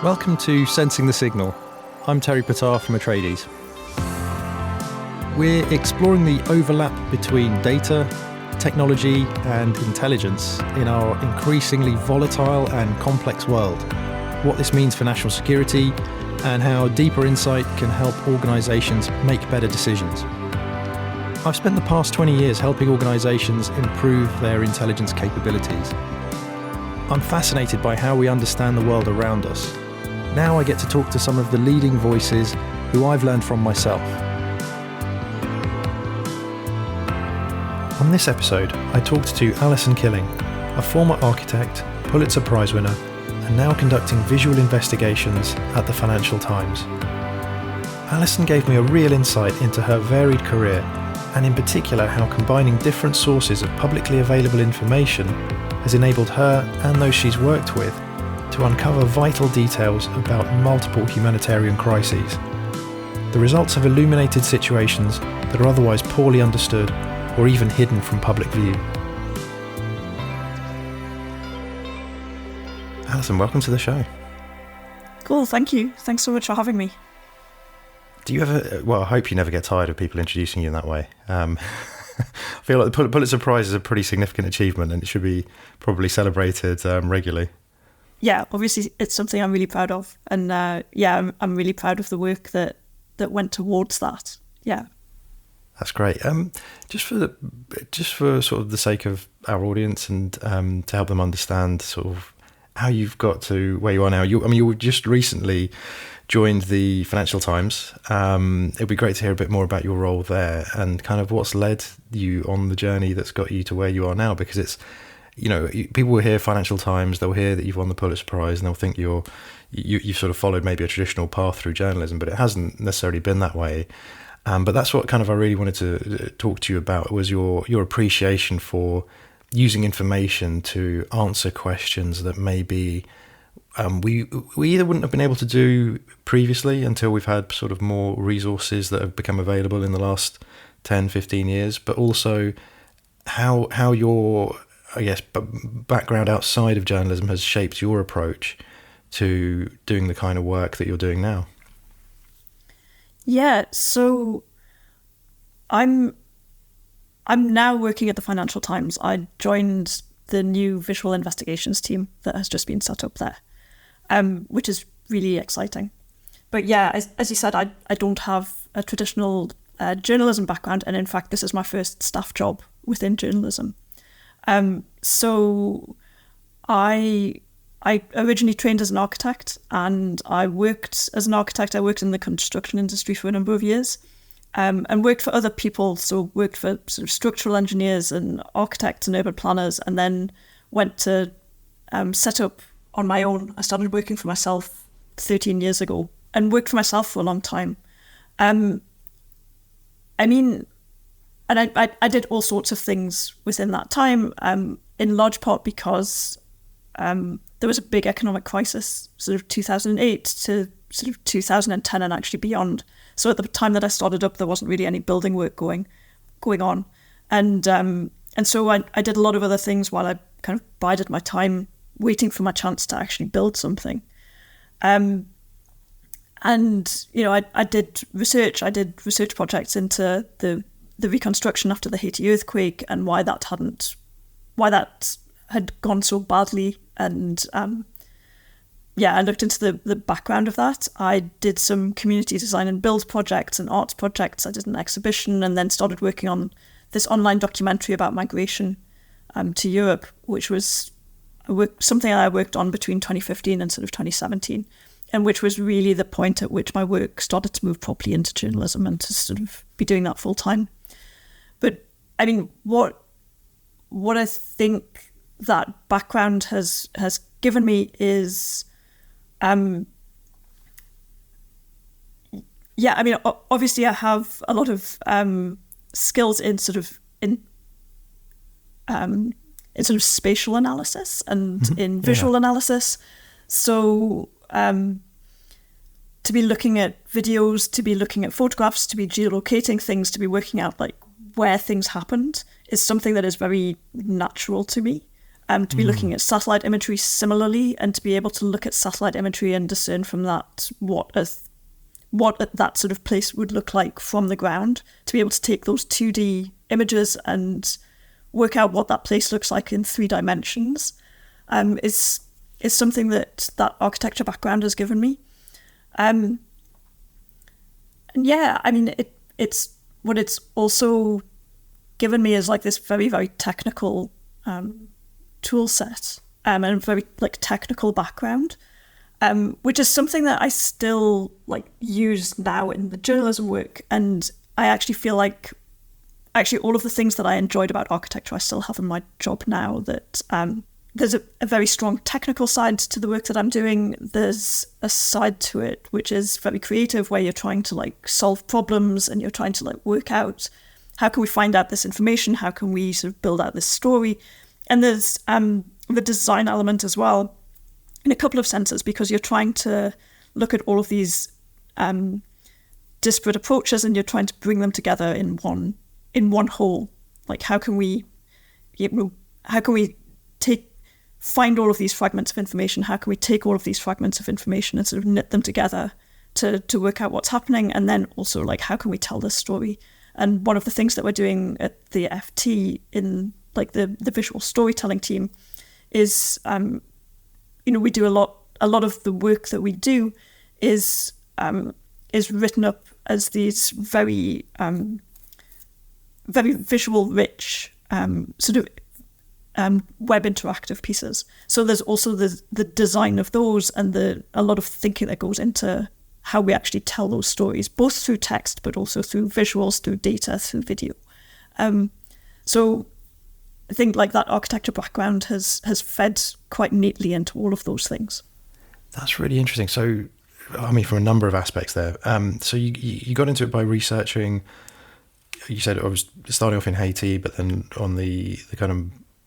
Welcome to Sensing the Signal. I'm Terry Pattar from Atreides. We're exploring the overlap between data, technology and intelligence in our increasingly volatile and complex world, what this means for national security and how deeper insight can help organisations make better decisions. I've spent the past 20 years helping organisations improve their intelligence capabilities. I'm fascinated by how we understand the world around us. Now I get to talk to some of the leading voices who I've learned from myself. On this episode, I talked to Alison Killing, a former architect, Pulitzer Prize-winner, and now conducting visual investigations at the Financial Times. Alison gave me a real insight into her varied career, and in particular how combining different sources of publicly available information has enabled her and those she's worked with to uncover vital details about multiple humanitarian crises. The results have illuminated situations that are otherwise poorly understood or even hidden from public view. Alison, welcome to the show. Cool, thank you. Thanks so much for having me. Do you ever, well, I hope you never get tired of people introducing you in that way. I feel like the Pulitzer Prize is a pretty significant achievement and it should be probably celebrated regularly. Yeah, obviously it's something I'm really proud of. And I'm really proud of the work that went towards that. Yeah. That's great. Just for sort of the sake of our audience and to help them understand sort of how you've got to where you are now. You just recently joined the Financial Times. It'd be great to hear a bit more about your role there and kind of what's led you on the journey that's got you to where you are now, because it's, people will hear Financial Times, they'll hear that you've won the Pulitzer Prize and they'll think you've sort of followed maybe a traditional path through journalism, but it hasn't necessarily been that way. But that's what kind of I really wanted to talk to you about, was your appreciation for using information to answer questions that maybe we either wouldn't have been able to do previously until we've had sort of more resources that have become available in the last 10, 15 years, but also how your, I guess, background outside of journalism has shaped your approach to doing the kind of work that you're doing now. Yeah, so I'm now working at the Financial Times. I joined the new visual investigations team that has just been set up there, which is really exciting. But yeah, as you said, I don't have a traditional journalism background, and in fact, this is my first staff job within journalism. So I originally trained as an architect, and I worked as an architect. I worked in the construction industry for a number of years, and worked for other people. So worked for sort of structural engineers and architects and urban planners, and then went to set up on my own. I started working for myself 13 years ago and worked for myself for a long time. I did all sorts of things within that time, in large part because there was a big economic crisis, sort of 2008 to sort of 2010 and actually beyond. So at the time that I started up, there wasn't really any building work going on. And so I did a lot of other things while I kind of bided my time, waiting for my chance to actually build something. I did research. I did research projects into the reconstruction after the Haiti earthquake and why that had gone so badly. And I looked into the background of that. I did some community design and build projects and arts projects. I did an exhibition and then started working on this online documentary about migration to Europe, which was something I worked on between 2015 and sort of 2017, and which was really the point at which my work started to move properly into journalism and to sort of be doing that full time. But I mean, what I think that background has given me is, obviously I have a lot of skills in sort of spatial analysis and in visual analysis. So to be looking at videos, to be looking at photographs, to be geolocating things, to be working out like where things happened is something that is very natural to me. to be looking at satellite imagery similarly, and to be able to look at satellite imagery and discern from that what that sort of place would look like from the ground, to be able to take those 2D images and work out what that place looks like in 3 dimensions, is something that architecture background has given me. And yeah, I mean, it's what it's also given me is like this very, very technical tool set, and a very like technical background, which is something that I still like use now in the journalism work. And I actually feel like all of the things that I enjoyed about architecture I still have in my job now. That there's a very strong technical side to the work that I'm doing. There's a side to it which is very creative, where you're trying to like solve problems, and you're trying to like work out how can we find out this information, how can we sort of build out this story. And there's the design element as well, in a couple of senses, because you're trying to look at all of these disparate approaches, and you're trying to bring them together in one whole. Like how can we find all of these fragments of information? How can we take all of these fragments of information and sort of knit them together to work out what's happening? And then also like how can we tell this story? And one of the things that we're doing at the FT in like the visual storytelling team is, we do a lot of the work that we do is written up as these very very visual rich sort of web interactive pieces. So there's also the design of those, and a lot of thinking that goes into how we actually tell those stories, both through text but also through visuals, through data, through video. So I think like that architecture background has fed quite neatly into all of those things. That's really interesting. So, I mean, from a number of aspects there. So you got into it by researching. You said it was starting off in Haiti, but then on the kind of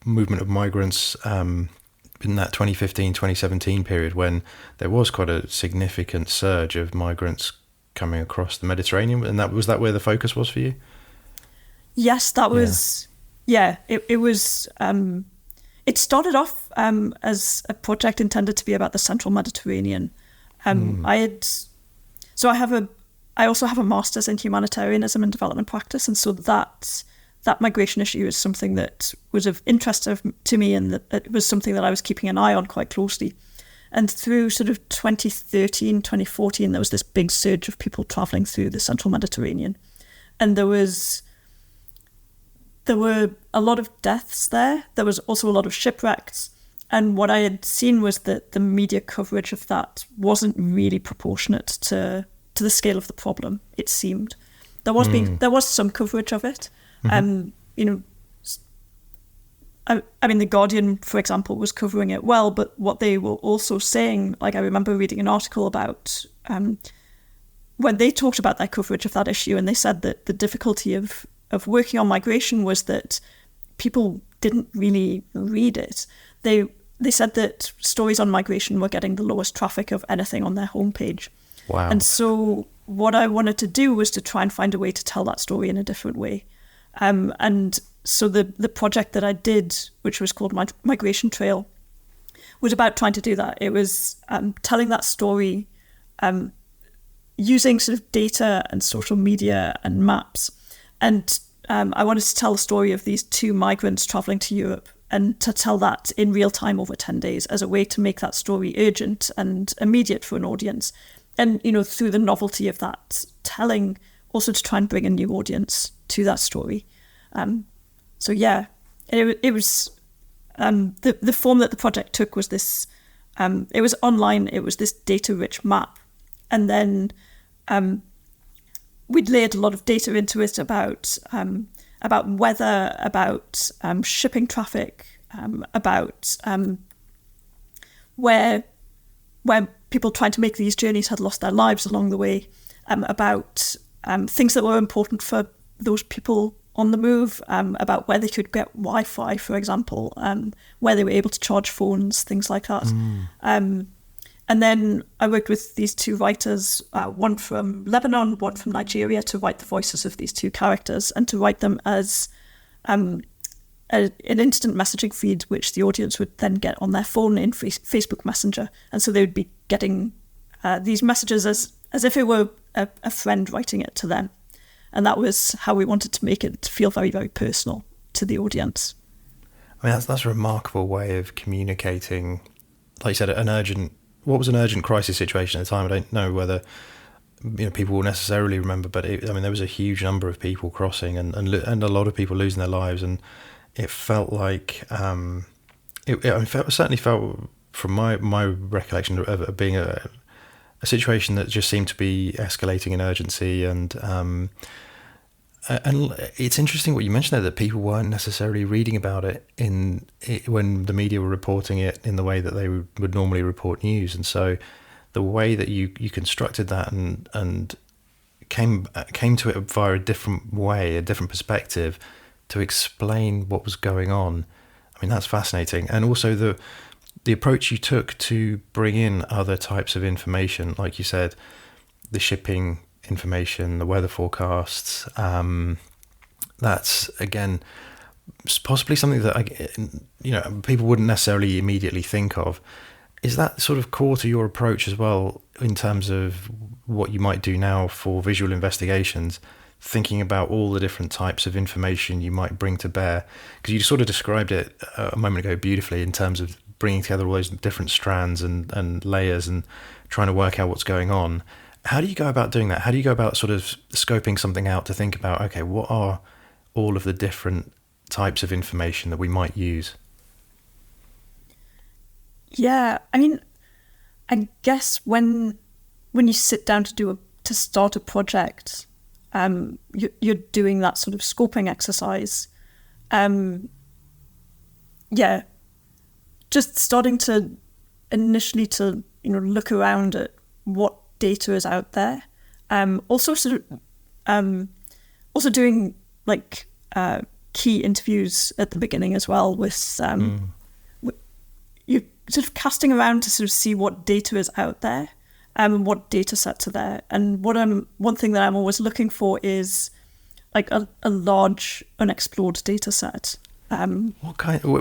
movement of migrants in that 2015, 2017 period, when there was quite a significant surge of migrants coming across the Mediterranean. And was that where the focus was for you? Yes, that was... Yeah, it was... it started off as a project intended to be about the central Mediterranean. I also have a master's in humanitarianism and development practice, and so that migration issue is something that was of interest to me, and that it was something that I was keeping an eye on quite closely. And through sort of 2013, 2014, there was this big surge of people travelling through the central Mediterranean. And there were a lot of deaths there. There was also a lot of shipwrecks. And what I had seen was that the media coverage of that wasn't really proportionate to the scale of the problem, it seemed. There was some coverage of it. Mm-hmm. I mean, The Guardian, for example, was covering it well, but what they were also saying, like I remember reading an article about when they talked about their coverage of that issue, and they said that the difficulty of working on migration was that people didn't really read it. They said that stories on migration were getting the lowest traffic of anything on their homepage. Wow. And so what I wanted to do was to try and find a way to tell that story in a different way. And so the project that I did, which was called Migration Trail, was about trying to do that. It was telling that story using sort of data and social media and maps. And I wanted to tell the story of these 2 migrants travelling to Europe, and to tell that in real time over 10 days as a way to make that story urgent and immediate for an audience. And, through the novelty of that telling, also to try and bring a new audience to that story. So yeah, it was the form that the project took was this. It was online. It was this data-rich map, and then we'd layered a lot of data into it about weather, about shipping traffic, about where people trying to make these journeys had lost their lives along the way, about things that were important for those people on the move, about where they could get Wi-Fi, for example, where they were able to charge phones, things like that. And then I worked with these 2 writers, one from Lebanon, one from Nigeria, to write the voices of these 2 characters, and to write them as an instant messaging feed, which the audience would then get on their phone in Facebook Messenger. And so they would be getting these messages as if it were a friend writing it to them. And that was how we wanted to make it feel very, very personal to the audience. I mean, that's a remarkable way of communicating. Like you said, what was an urgent crisis situation at the time? I don't know whether people will necessarily remember, but there was a huge number of people crossing and a lot of people losing their lives, and it felt like it certainly felt from my recollection of it being a situation that just seemed to be escalating in urgency, and it's interesting what you mentioned there, that people weren't necessarily reading about it when the media were reporting it in the way that they would normally report news. And so the way that you constructed that and came to it via a different way, a different perspective to explain what was going on, I mean, that's fascinating. And also the approach you took to bring in other types of information, like you said, the shipping information, the weather forecasts, that's again possibly something that people wouldn't necessarily immediately think of. Is that sort of core to your approach as well, in terms of what you might do now for visual investigations, thinking about all the different types of information you might bring to bear? Because you sort of described it a moment ago beautifully in terms of bringing together all those different strands and layers and trying to work out what's going on. How do you go about doing that? How do you go about sort of scoping something out to think about, okay, what are all of the different types of information that we might use? Yeah, I mean, I guess when you sit down to start a project, you're doing that sort of scoping exercise. Just starting to initially to look around at what data is out there. Also doing like key interviews at the beginning as well with you sort of casting around to sort of see what data is out there and what data sets are there. And one thing that I'm always looking for is like a large unexplored data set. When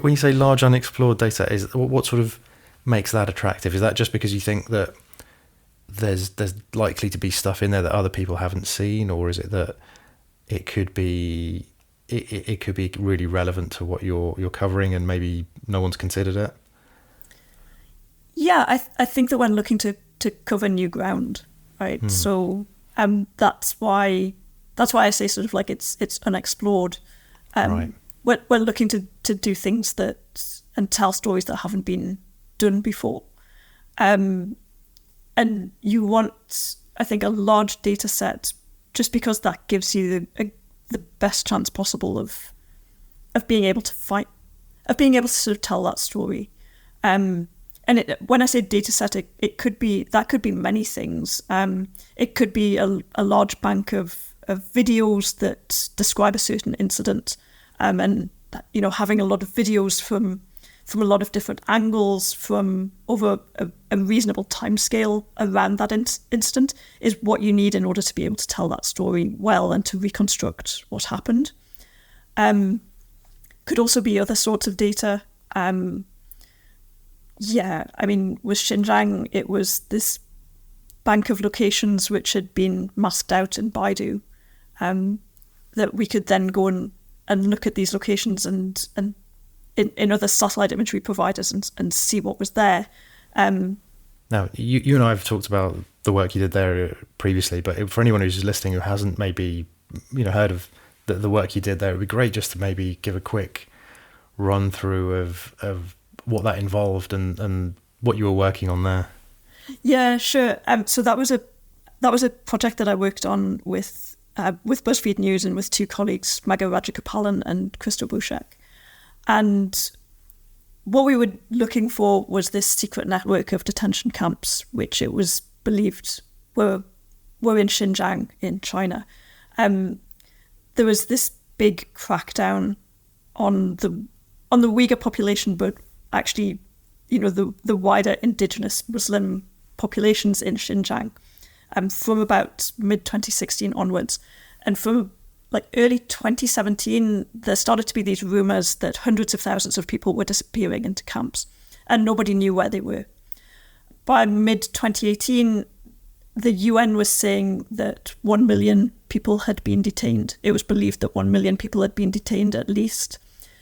you say large unexplored data, is what sort of makes that attractive? Is that just because you think that there's likely to be stuff in there that other people haven't seen, or is it that it could be really relevant to what you're covering and maybe no one's considered it? Yeah, I think that when looking to cover new ground, right? So that's why I say sort of like it's unexplored. Right. We're looking to do things and tell stories that haven't been done before. And you want, I think, a large data set just because that gives you the best chance possible of being able to sort of tell that story. And when I say data set, it could be many things. It could be a large bank of videos that describe a certain incident, and having a lot of videos from a lot of different angles from over a reasonable timescale around that incident is what you need in order to be able to tell that story well and to reconstruct what happened. Could also be other sorts of data. With Xinjiang, it was this bank of locations which had been masked out in Baidu, that we could then go and look at these locations and in other satellite imagery providers and see what was there. Now, you and I have talked about the work you did there previously, but for anyone who's listening who hasn't maybe heard of the work you did there, it would be great just to maybe give a quick run through of what that involved and what you were working on there. Yeah, sure. So that was a project that I worked on with BuzzFeed News and with two colleagues, Magga Rajagopalan and Christo Bushek. And what we were looking for was this secret network of detention camps, which it was believed were in Xinjiang in China. There was this big crackdown on the Uyghur population, but actually, the wider indigenous Muslim populations in Xinjiang, from about mid-2016 onwards. And from like early 2017, there started to be these rumours that hundreds of thousands of people were disappearing into camps and nobody knew where they were. By mid-2018, the UN was saying that 1 million people had been detained. It was believed that 1 million people had been detained at least.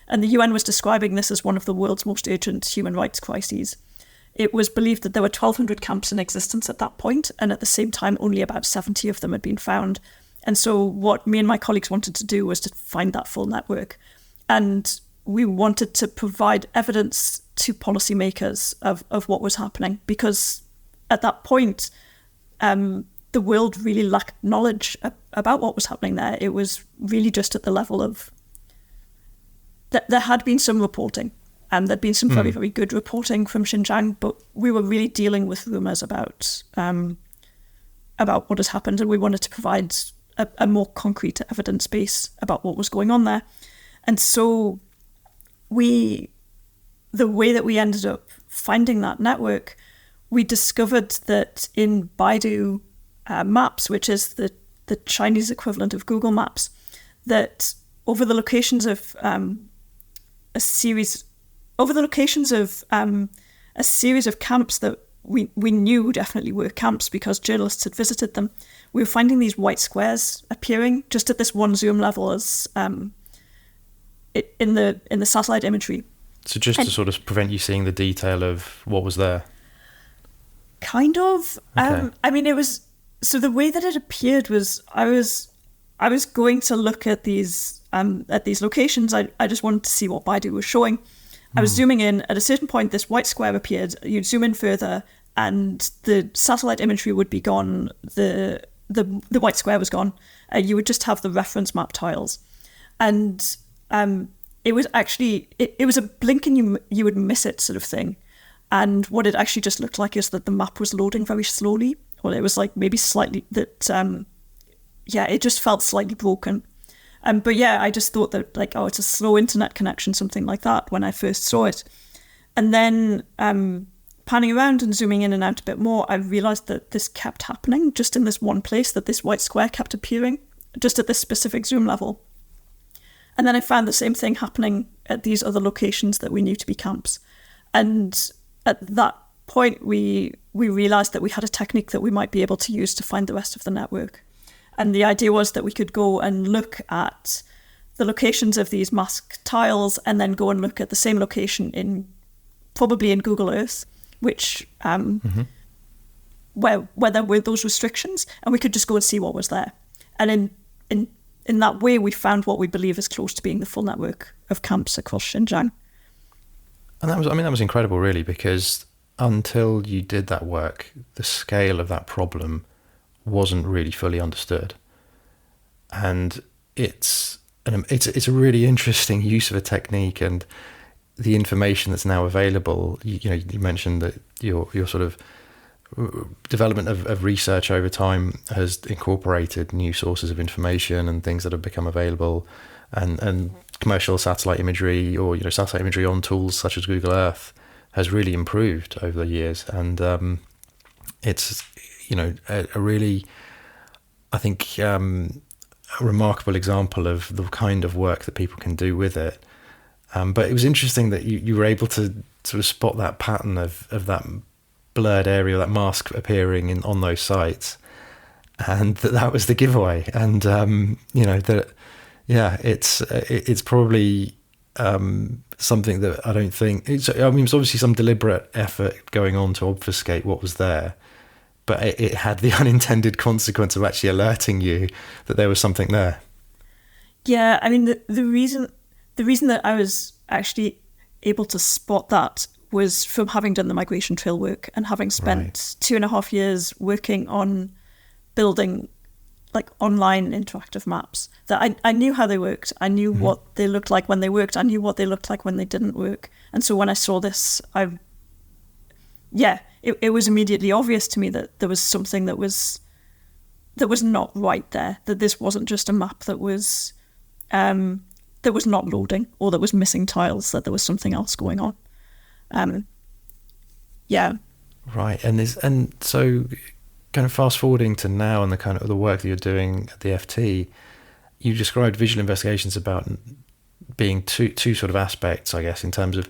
And the UN was describing this as one of the world's most urgent human rights crises. It was believed that there were 1,200 camps in existence at that point, and at the same time, only about 70 of them had been found. And so what me and my colleagues wanted to do was to find that full network. And we wanted to provide evidence to policymakers of what was happening, because at that point, the world really lacked knowledge about what was happening there. It was really just at the level of... There had been some reporting, and there'd been some very, very good reporting from Xinjiang, but we were really dealing with rumours about what has happened, and we wanted to provide a more concrete evidence base about what was going on there. And so the way that we ended up finding that network, we discovered that in Baidu Maps, which is the Chinese equivalent of Google Maps, that over the locations of a series of camps that we knew definitely were camps because journalists had visited them, we were finding these white squares appearing just at this one zoom level as in the satellite imagery. So just to sort of prevent you seeing the detail of what was there? Kind of. Okay. I mean, it was... So the way that it appeared was I was going to look at these locations. I just wanted to see what Baidu was showing. I was zooming in. At a certain point, this white square appeared. You'd zoom in further, and the satellite imagery would be gone. The white square was gone. You would just have the reference map tiles, and it was actually it was a blink and you would miss it sort of thing. And what it actually just looked like is that the map was loading very slowly, or it was like maybe slightly that it just felt slightly broken. But yeah, I just thought that like, oh, it's a slow internet connection, something like that when I first saw it. And then panning around and zooming in and out a bit more, I realised that this kept happening just in this one place, that this white square kept appearing just at this specific zoom level. And then I found the same thing happening at these other locations that we knew to be camps. And at that point, we realised that we had a technique that we might be able to use to find the rest of the network. And the idea was that we could go and look at the locations of these mask tiles and then go and look at the same location probably in Google Earth, which where there were those restrictions, and we could just go and see what was there. And in that way, we found what we believe is close to being the full network of camps across Xinjiang. And that was incredible, really, because until you did that work, the scale of that problem wasn't really fully understood. And it's a really interesting use of a technique, and the information that's now available. You mentioned that your sort of development of research over time has incorporated new sources of information and things that have become available, and commercial satellite imagery, or satellite imagery on tools such as Google Earth has really improved over the years. And it's a really, I think, a remarkable example of the kind of work that people can do with it. But it was interesting that you were able to sort of spot that pattern of that blurred area, that mask appearing on those sites, and that was the giveaway. And it's probably something that I don't think there's obviously some deliberate effort going on to obfuscate what was there, but it had the unintended consequence of actually alerting you that there was something there. Yeah, I mean, the reason that I was actually able to spot that was from having done the migration trail work and having spent 2.5 years working on building like online interactive maps. That I knew how they worked. I knew what they looked like when they worked. I knew what they looked like when they didn't work. And so when I saw this, it was immediately obvious to me that there was something that was not right there. That this wasn't just a map that was not loading, or that was missing tiles. That there was something else going on. Right, and so kind of fast forwarding to now and the kind of the work that you're doing at the FT, you described visual investigations about being two sort of aspects, I guess, in terms of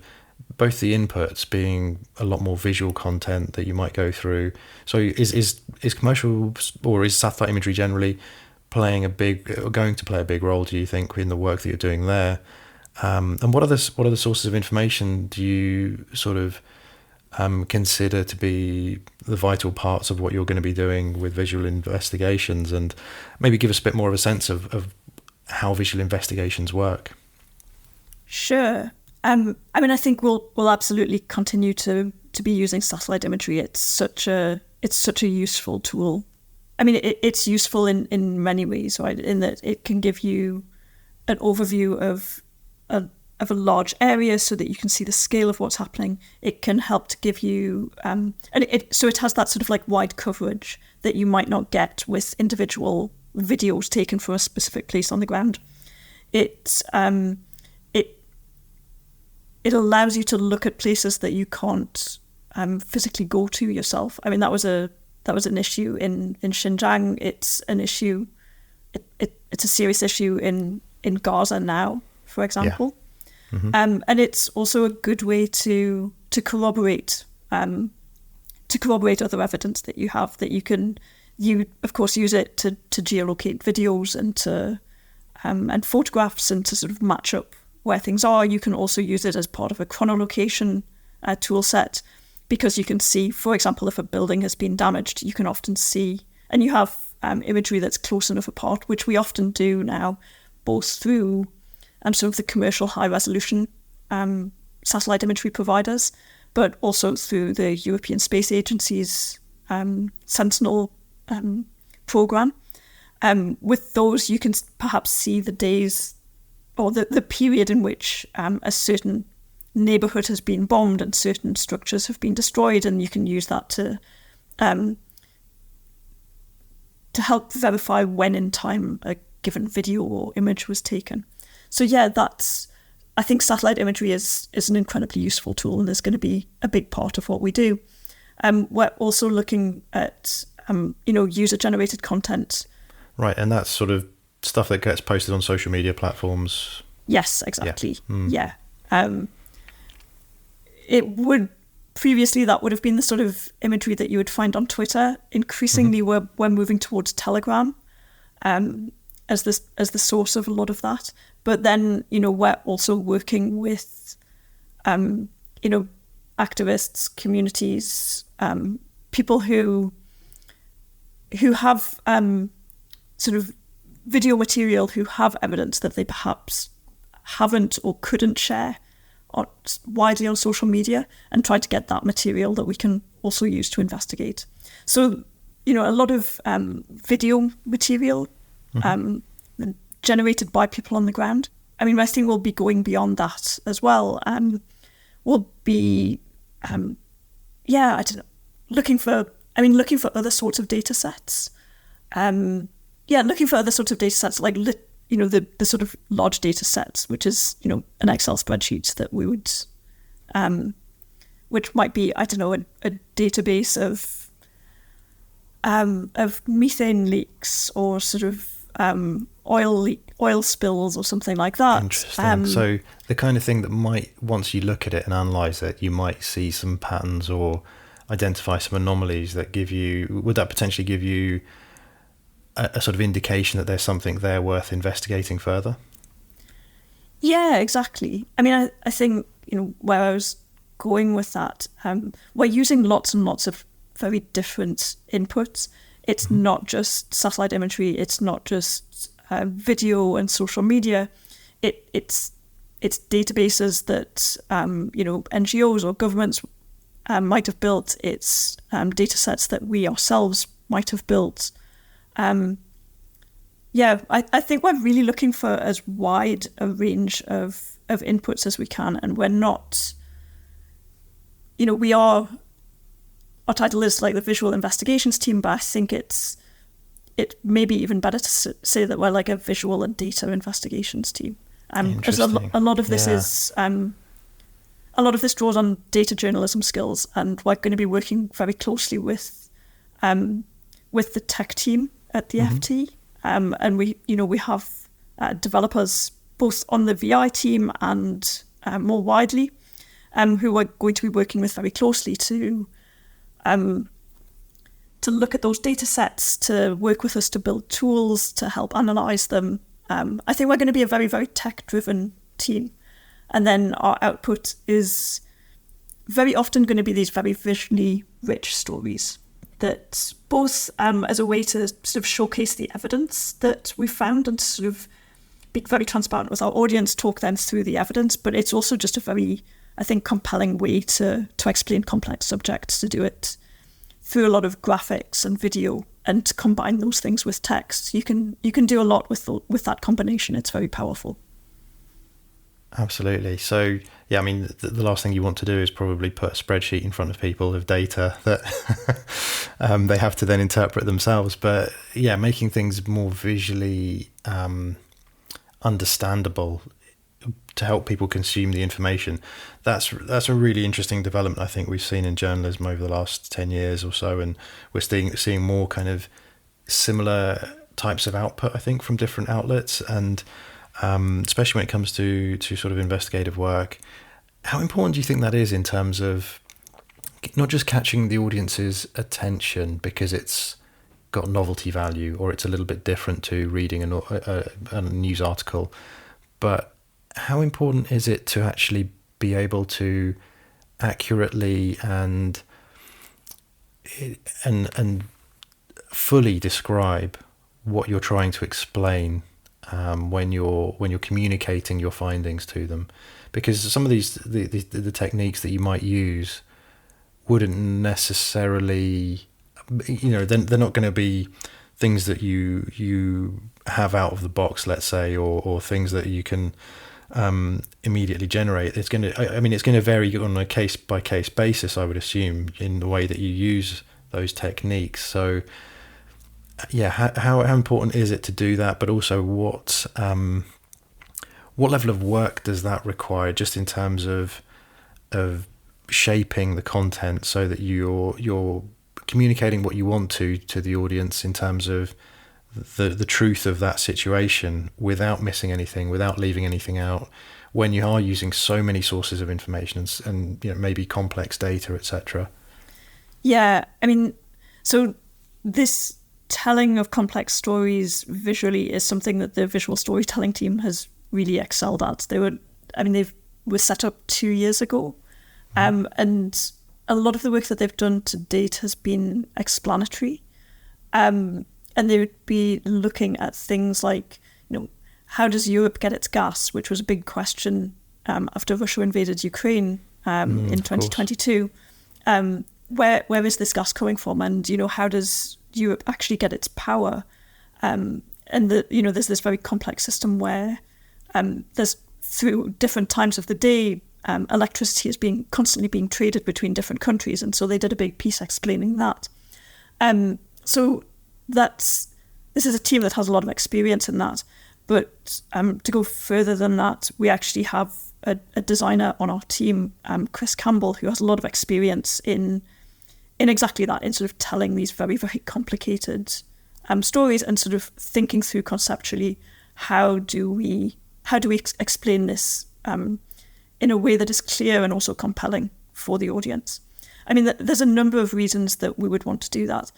both the inputs being a lot more visual content that you might go through. So is commercial, or is satellite imagery generally going to play a big role, do you think, in the work that you're doing there? And what are the sources of information do you sort of consider to be the vital parts of what you're going to be doing with visual investigations, and maybe give us a bit more of a sense of how visual investigations work? Sure. I mean, I think we'll absolutely continue to be using satellite imagery. It's such a useful tool. I mean, it's useful in many ways, right? In that it can give you an overview of a large area so that you can see the scale of what's happening. It can help to give you, so it has that sort of like wide coverage that you might not get with individual videos taken from a specific place on the ground. It allows you to look at places that you can't physically go to yourself. I mean, that was an issue in Xinjiang. It's an issue. It's a serious issue in Gaza now, for example. Yeah. Mm-hmm. And it's also a good way to corroborate other evidence that you have, that you of course use it to geolocate videos and photographs, and to sort of match up where things are. You can also use it as part of a chronolocation tool set, because you can see, for example, if a building has been damaged, you can often see, and you have imagery that's close enough apart, which we often do now, both through sort of the commercial high-resolution satellite imagery providers, but also through the European Space Agency's Sentinel program. With those, you can perhaps see the days or the period in which a certain neighbourhood has been bombed and certain structures have been destroyed, and you can use that to help verify when in time a given video or image was taken. So yeah, I think satellite imagery is an incredibly useful tool, and is going to be a big part of what we do. We're also looking at user-generated content. Right, and that's sort of stuff that gets posted on social media platforms. Yes, exactly. Yeah. Previously that would have been the sort of imagery that you would find on Twitter. Increasingly, we're moving towards Telegram as the source of a lot of that. But then, we're also working with, activists, communities, people who have sort of video material, who have evidence that they perhaps haven't or couldn't share widely on social media, and try to get that material that we can also use to investigate. So, a lot of video material generated by people on the ground. I mean, I think we'll be going beyond that as well. We'll be, looking for other sorts of data sets. Looking for other sorts of data sets, like the sort of large data sets, which is an Excel spreadsheet that we would, which might be a database of methane leaks, or sort of oil spills or something like that. Interesting. So the kind of thing that might, once you look at it and analyse it, you might see some patterns or identify some anomalies that would that potentially give you a sort of indication that there's something there worth investigating further? Yeah, exactly. I mean, I think, where I was going with that, we're using lots and lots of very different inputs. It's not just satellite imagery. It's not just video and social media. It's databases that, NGOs or governments might have built. It's data sets that we ourselves might have built. I think we're really looking for as wide a range of inputs as we can, and we're not, our title is like the visual investigations team, but I think it may be even better to say that we're like a visual and data investigations team. Because a lot of this is, a lot of this draws on data journalism skills, and we're going to be working very closely with the tech team at the FT, and we have developers, both on the VI team and more widely, who are going to be working with very closely to look at those data sets, to work with us to build tools, to help analyze them. I think we're going to be a very, very tech-driven team. And then our output is very often going to be these very visually rich stories that both as a way to sort of showcase the evidence that we found and sort of be very transparent with our audience, talk them through the evidence, but it's also just a very, I think, compelling way to explain complex subjects, to do it through a lot of graphics and video and to combine those things with text. You can do a lot with that combination. It's very powerful. Absolutely. So, yeah, I mean, the last thing you want to do is probably put a spreadsheet in front of people of data that they have to then interpret themselves. But yeah, making things more visually understandable to help people consume the information. That's a really interesting development I think we've seen in journalism over the last 10 years or so, and we're seeing more kind of similar types of output, I think, from different outlets, and especially when it comes to sort of investigative work. How important do you think that is in terms of not just catching the audience's attention because it's got novelty value or it's a little bit different to reading a news article, but how important is it to actually be able to accurately and fully describe what you're trying to explain when you're communicating your findings to them? Because some of the techniques that you might use wouldn't necessarily, they're not going to be things that you have out of the box, let's say, or things that you can immediately generate. It's going to vary on a case by case basis, I would assume, in the way that you use those techniques. So yeah, how important is it to do that? But also, what level of work does that require, just in terms of shaping the content so that you're communicating what you want to the audience in terms of the truth of that situation without missing anything, without leaving anything out, when you are using so many sources of information and maybe complex data, etc. Yeah, I mean, so this telling of complex stories visually is something that the visual storytelling team has really excelled at. They were set up 2 years ago, and a lot of the work that they've done to date has been explanatory. And they would be looking at things like, how does Europe get its gas, which was a big question after Russia invaded Ukraine in 2022. Where is this gas coming from? And, how does Europe actually get its power? And there's this very complex system where there's, through different times of the day, electricity is constantly being traded between different countries. And so they did a big piece explaining that. So this is a team that has a lot of experience in that. But to go further than that, we actually have a designer on our team, Chris Campbell, who has a lot of experience in exactly that, in sort of telling these very, very complicated stories and sort of thinking through conceptually, how do we explain this in a way that is clear and also compelling for the audience. I mean, there's a number of reasons that we would want to do that.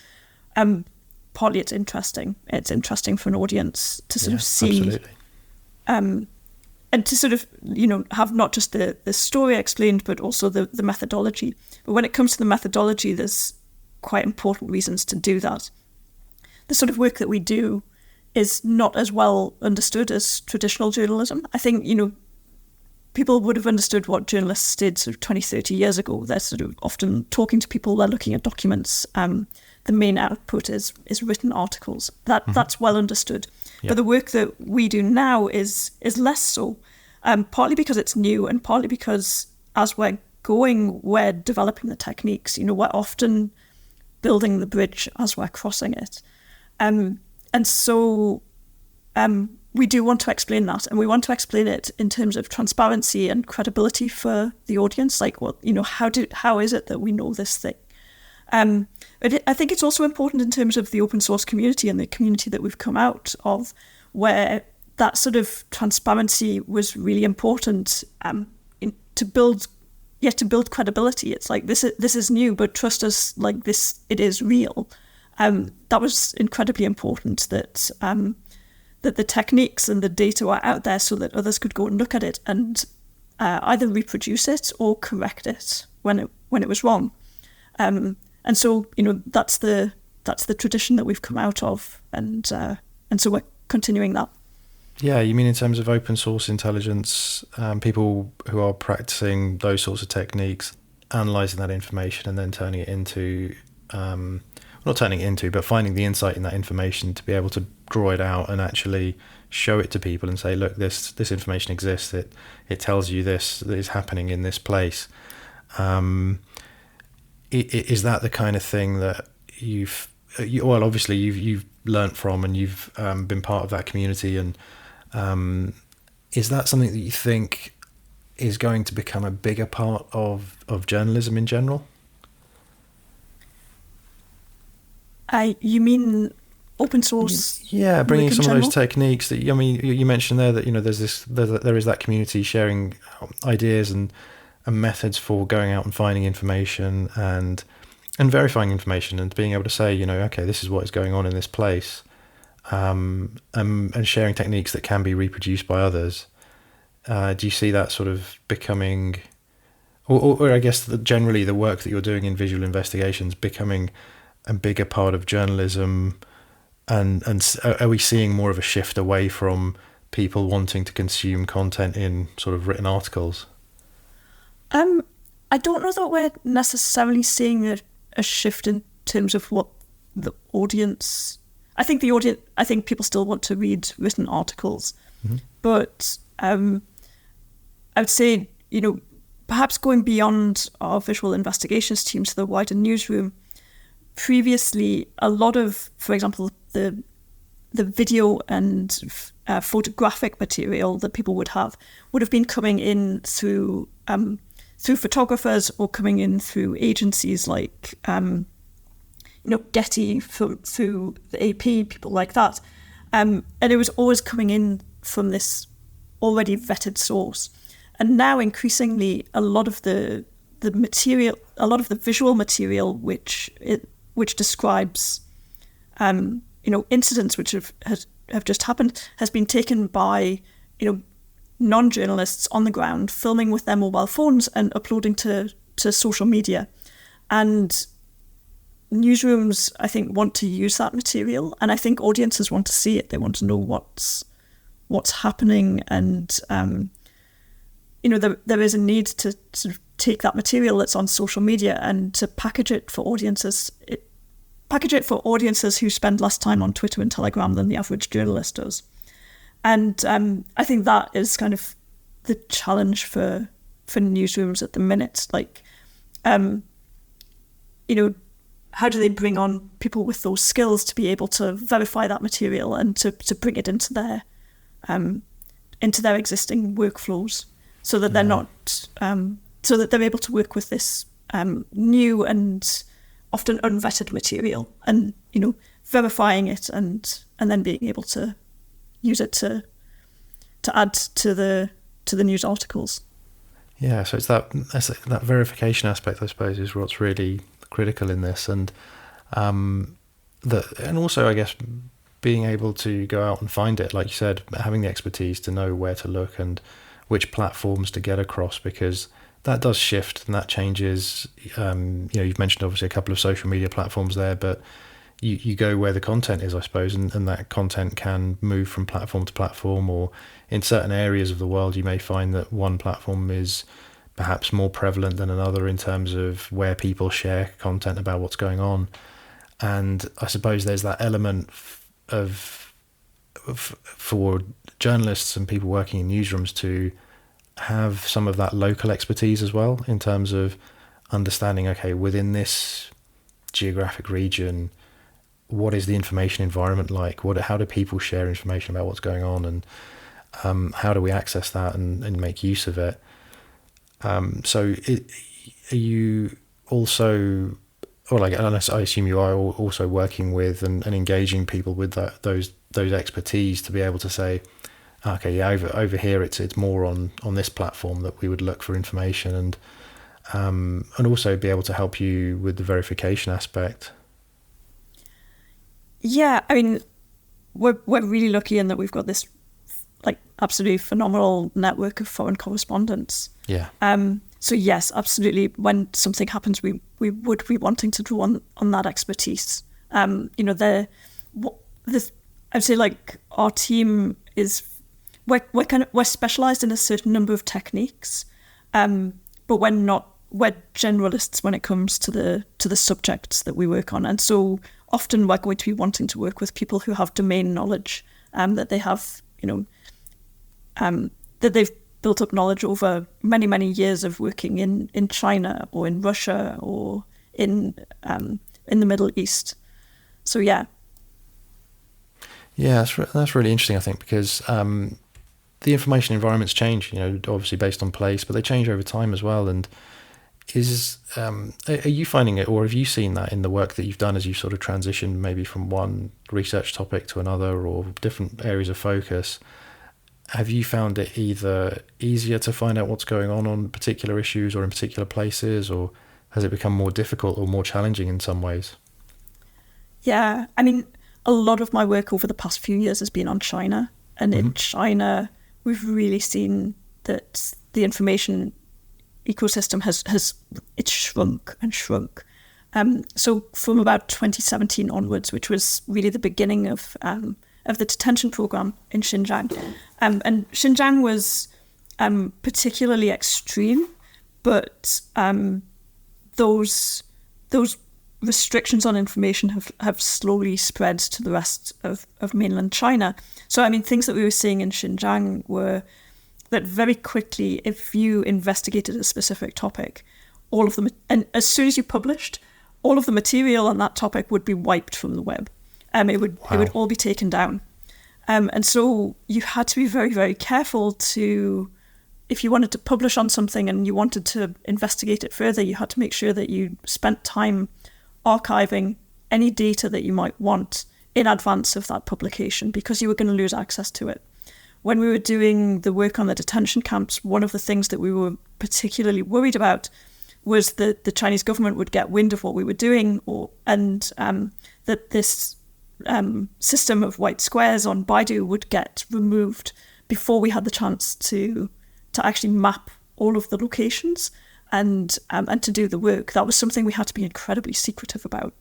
Partly it's interesting. It's interesting for an audience to sort of see, and to sort of, have not just the story explained, but also the methodology. But when it comes to the methodology, there's quite important reasons to do that. The sort of work that we do is not as well understood as traditional journalism. I think, people would have understood what journalists did sort of 20, 30 years ago. They're sort of often talking to people, they're looking at documents. The main output is written articles. That's well understood. Yep. But the work that we do now is less so, partly because it's new and partly because as we're developing the techniques. We're often building the bridge as we're crossing it. And so we do want to explain that, and we want to explain it in terms of transparency and credibility for the audience. Like, how is it that we know this thing? But I think it's also important in terms of the open source community and the community that we've come out of, where that sort of transparency was really important to build credibility. It's like, this is new, but trust us, like this, it is real. That was incredibly important, that the techniques and the data were out there so that others could go and look at it and either reproduce it or correct it when it was wrong. And so, that's the tradition that we've come out of, and so we're continuing that. Yeah, you mean in terms of open source intelligence, people who are practicing those sorts of techniques, analysing that information and then turning it into, not turning it into, but finding the insight in that information to be able to draw it out and actually show it to people and say, look, this information exists. It tells you this is happening in this place. Is that the kind of thing that obviously you've learnt from, and you've been part of that community, and is that something that you think is going to become a bigger part of journalism in general? You mean open source? Yeah, bringing some of those techniques that you mentioned there, that there is that community sharing ideas and methods for going out and finding information and verifying information, and being able to say, okay, this is what is going on in this place, and sharing techniques that can be reproduced by others. Do you see that sort of becoming, or I guess generally the work that you're doing in visual investigations becoming a bigger part of journalism, and are we seeing more of a shift away from people wanting to consume content in sort of written articles? I don't know that we're necessarily seeing a shift in terms of what the audience. I think people still want to read written articles, mm-hmm. but I would say, perhaps going beyond our visual investigations team to the wider newsroom. Previously, a lot of, for example, the video and photographic material that people would have been coming in through photographers, or coming in through agencies like Getty, through the AP, people like that, and it was always coming in from this already vetted source. And now, increasingly, a lot of the material, a lot of the visual material which describes incidents which have just happened, has been taken by non-journalists on the ground, filming with their mobile phones and uploading to social media. And newsrooms, I think, want to use that material, and I think audiences want to see it. They want to know what's happening, and there is a need to sort of take that material that's on social media and to package it for audiences. Who spend less time on Twitter and Telegram than the average journalist does. And I think that is kind of the challenge for newsrooms at the minute. Like, how do they bring on people with those skills to be able to verify that material and to bring it into their existing workflows, so that they're not so that they're able to work with this new and often unvetted material, and verifying it and then being able to use it to add to the news articles. Yeah, so it's that verification aspect, I suppose, is what's really critical in this, and also, I guess, being able to go out and find it, like you said, having the expertise to know where to look and which platforms to get across, because that does shift and that changes. You've mentioned obviously a couple of social media platforms there, but you go where the content is, I suppose, and that content can move from platform to platform, or in certain areas of the world you may find that one platform is perhaps more prevalent than another in terms of where people share content about what's going on. And I suppose there's that element for journalists and people working in newsrooms to have some of that local expertise as well, in terms of understanding, okay, within this geographic region, what is the information environment like? How do people share information about what's going on, and how do we access that and make use of it? So are you also, or like, unless I assume you are also working with and engaging people with those expertise to be able to say, Okay, yeah. Over here, it's more on this platform that we would look for information, and also be able to help you with the verification aspect. Yeah, I mean, we're really lucky in that we've got this like absolutely phenomenal network of foreign correspondents. Yeah. So yes, absolutely. When something happens, we would be wanting to draw on that expertise. I'd say like our team is we're specialized in a certain number of techniques, but we're generalists when it comes to the subjects that we work on, and so often we're going to be wanting to work with people who have domain knowledge, that they have that they've built up knowledge over many, many years of working in China or in Russia or in the Middle East. So yeah. Yeah, that's really interesting, I think, because the information environments change, obviously based on place, but they change over time as well. And are you finding it, or have you seen that in the work that you've done as you sort of transition maybe from one research topic to another or different areas of focus? Have you found it either easier to find out what's going on particular issues or in particular places, or has it become more difficult or more challenging in some ways? Yeah, I mean, a lot of my work over the past few years has been on China. And in China, we've really seen that the information ecosystem has shrunk and shrunk. So from about 2017 onwards, which was really the beginning of the detention program in Xinjiang. And Xinjiang was particularly extreme, but those restrictions on information have slowly spread to the rest of mainland China. So, I mean, things that we were seeing in Xinjiang were that very quickly, if you investigated a specific topic, all of them, and as soon as you published, all of the material on that topic would be wiped from the web. It would all be taken down. And so you had to be very, very careful if you wanted to publish on something and you wanted to investigate it further, you had to make sure that you spent time archiving any data that you might want in advance of that publication, because you were going to lose access to it. When we were doing the work on the detention camps, one of the things that we were particularly worried about was that the Chinese government would get wind of what we were doing, and that this system of white squares on Baidu would get removed before we had the chance to actually map all of the locations and to do the work. That was something we had to be incredibly secretive about.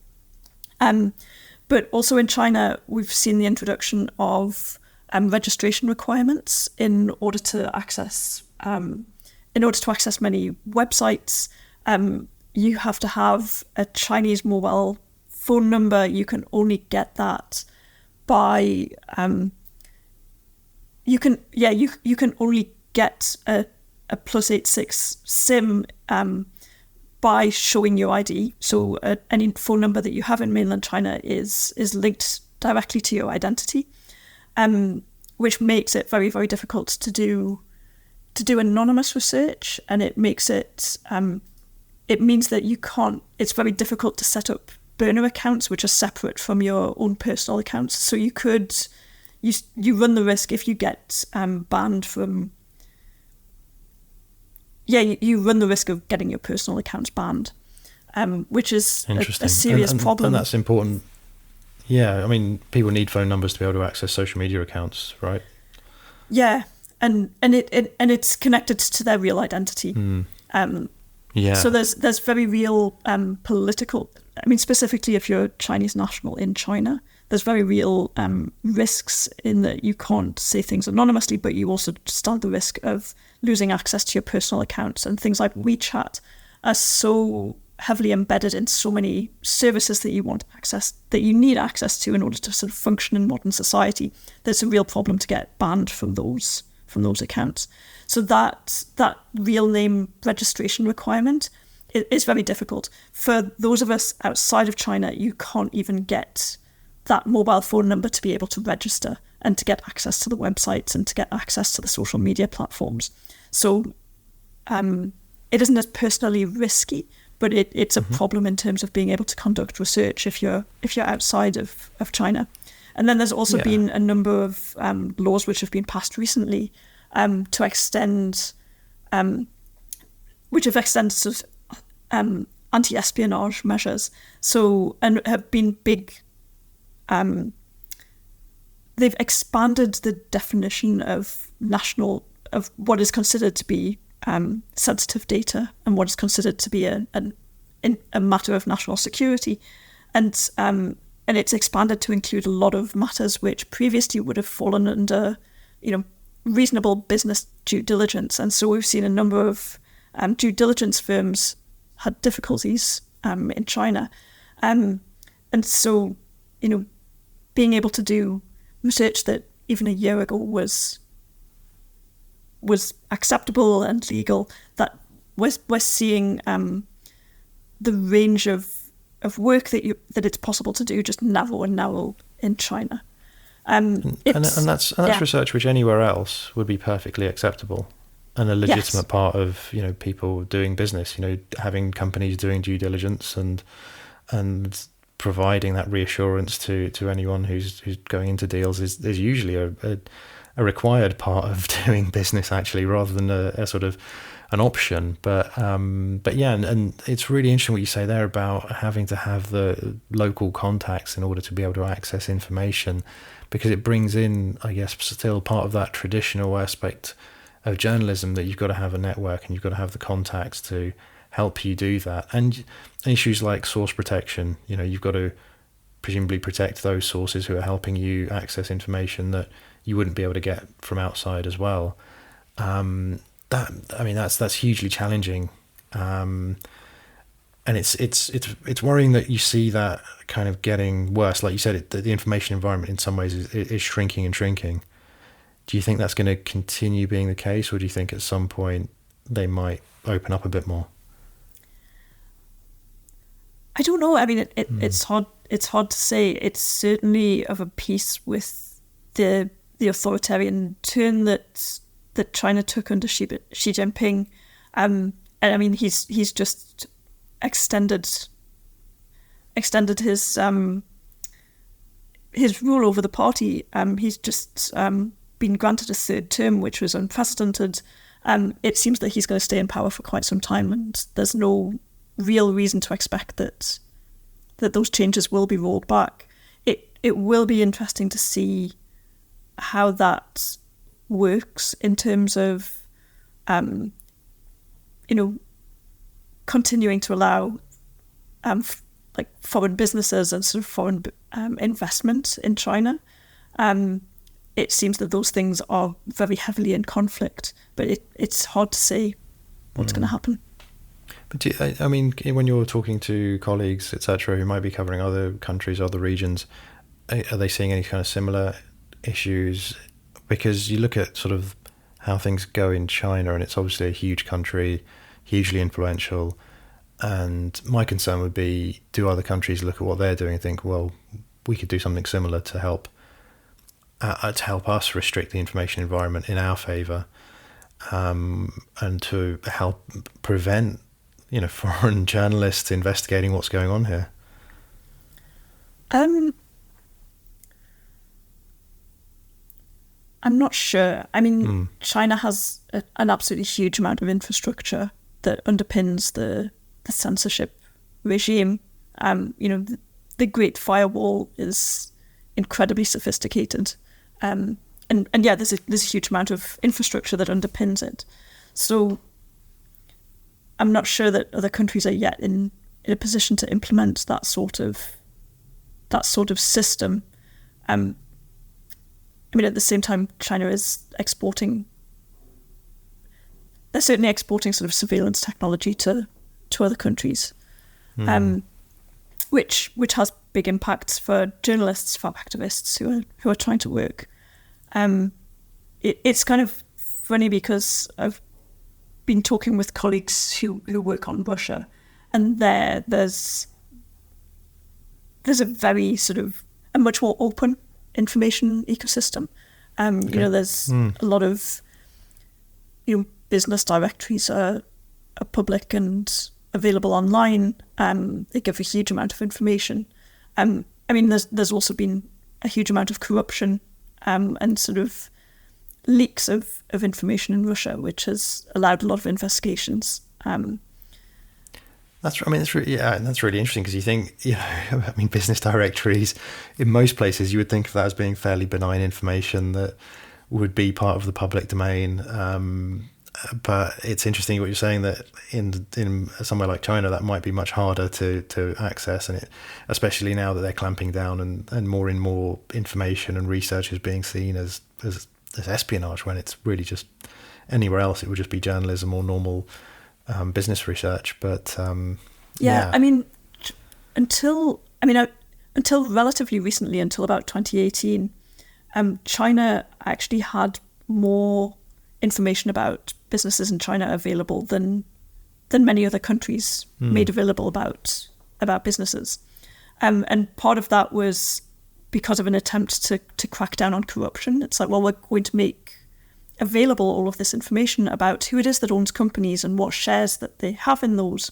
But also in China, we've seen the introduction of registration requirements in order to access many websites. You have to have a Chinese mobile phone number. You can only get that by you can only get a +86 SIM by showing your ID. So any phone number that you have in mainland China is linked directly to your identity, which makes it very, very difficult to do anonymous research, and it makes it it means that you can't. It's very difficult to set up burner accounts which are separate from your own personal accounts. So you run the risk if you get banned from. Yeah, you run the risk of getting your personal accounts banned, which is a serious problem. And that's important. Yeah, I mean, people need phone numbers to be able to access social media accounts, right? Yeah, and it's connected to their real identity. Yeah. So there's very real political. I mean, specifically if you're a Chinese national in China, there's very real risks in that you can't say things anonymously, but you also stand the risk of losing access to your personal accounts. And things like WeChat are so heavily embedded in so many services that you need access to in order to sort of function in modern society. There's a real problem to get banned from those accounts. So that real name registration requirement is very difficult. For those of us outside of China, you can't even get that mobile phone number to be able to register and to get access to the websites and to get access to the social media platforms. So it isn't as personally risky, but it's a problem in terms of being able to conduct research if you're outside of China. And then there's also been a number of laws which have been passed recently to extend, which have extended sort of anti-espionage measures. So, and have been big. They've expanded the definition of what is considered to be sensitive data and what is considered to be a matter of national security, and it's expanded to include a lot of matters which previously would have fallen under, reasonable business due diligence. And so we've seen a number of due diligence firms had difficulties in China, and so being able to do research that even a year ago was acceptable and legal, that we're seeing the range of work that it's possible to do just narrow and narrow in China. And that's research which anywhere else would be perfectly acceptable and a legitimate part of people doing business. Having companies doing due diligence and providing that reassurance to anyone who's going into deals is usually a required part of doing business, actually, rather than a sort of an option. But yeah, and it's really interesting what you say there about having to have the local contacts in order to be able to access information, because it brings in, I guess, still part of that traditional aspect of journalism, that you've got to have a network and you've got to have the contacts to help you do that. And issues like source protection, you've got to presumably protect those sources who are helping you access information that you wouldn't be able to get from outside as well. That's hugely challenging, and it's worrying that you see that kind of getting worse. Like you said, the information environment in some ways is shrinking and shrinking. Do you think that's going to continue being the case, or do you think at some point they might open up a bit more? I don't know. I mean, it's hard. It's hard to say. It's certainly of a piece with the authoritarian turn that China took under Xi Jinping, and I mean, he's just extended his rule over the party. He's just been granted a third term, which was unprecedented. It seems that he's going to stay in power for quite some time, and there's no real reason to expect that those changes will be rolled back. It will be interesting to see how that works in terms of continuing to allow foreign businesses and sort of foreign investment in China. It seems that those things are very heavily in conflict, but it's hard to say what's going to happen. But when you're talking to colleagues, etc., who might be covering other countries, other regions, are they seeing any kind of similar issues? Because you look at sort of how things go in China, and it's obviously a huge country, hugely influential. And my concern would be, do other countries look at what they're doing and think, well, we could do something similar to help us restrict the information environment in our favour, and to help prevent foreign journalists investigating what's going on here? I'm not sure. I mean, China has an absolutely huge amount of infrastructure that underpins the censorship regime. The Great Firewall is incredibly sophisticated, and yeah, there's a huge amount of infrastructure that underpins it. So I'm not sure that other countries are yet in a position to implement that sort of system. At the same time, China is exporting. They're certainly exporting sort of surveillance technology to other countries, which has big impacts for journalists, for activists who are trying to work. It's kind of funny because I've been talking with colleagues who work on Russia, and there's a very sort of a much more open information ecosystem. There's a lot of business directories are public and available online. They give a huge amount of information. There's also been a huge amount of corruption and sort of leaks of information in Russia, which has allowed a lot of investigations. That's really, that's really interesting, because you think, business directories, in most places, you would think of that as being fairly benign information that would be part of the public domain. But it's interesting what you're saying, that in somewhere like China, that might be much harder to access, and especially now that they're clamping down and more information and research is being seen as espionage, when it's really just anywhere else it would just be journalism or normal business research. But until relatively recently, until about 2018, China actually had more information about businesses in China available than many other countries made available about businesses. And part of that was because of an attempt to crack down on corruption. It's like, well, we're going to make available all of this information about who it is that owns companies and what shares that they have in those.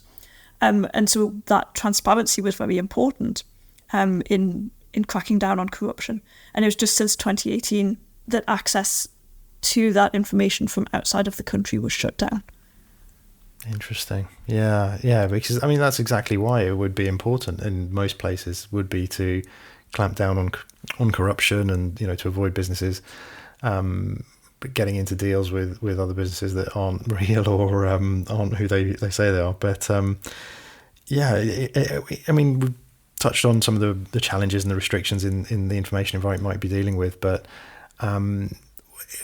And so that transparency was very important in cracking down on corruption. And it was just since 2018 that access to that information from outside of the country was shut down. Interesting. Yeah, because that's exactly why it would be important in most places, would be to clamp down on corruption and, to avoid businesses getting into deals with other businesses that aren't real or aren't who they say they are. But we've touched on some of the challenges and the restrictions in the information environment might be dealing with, but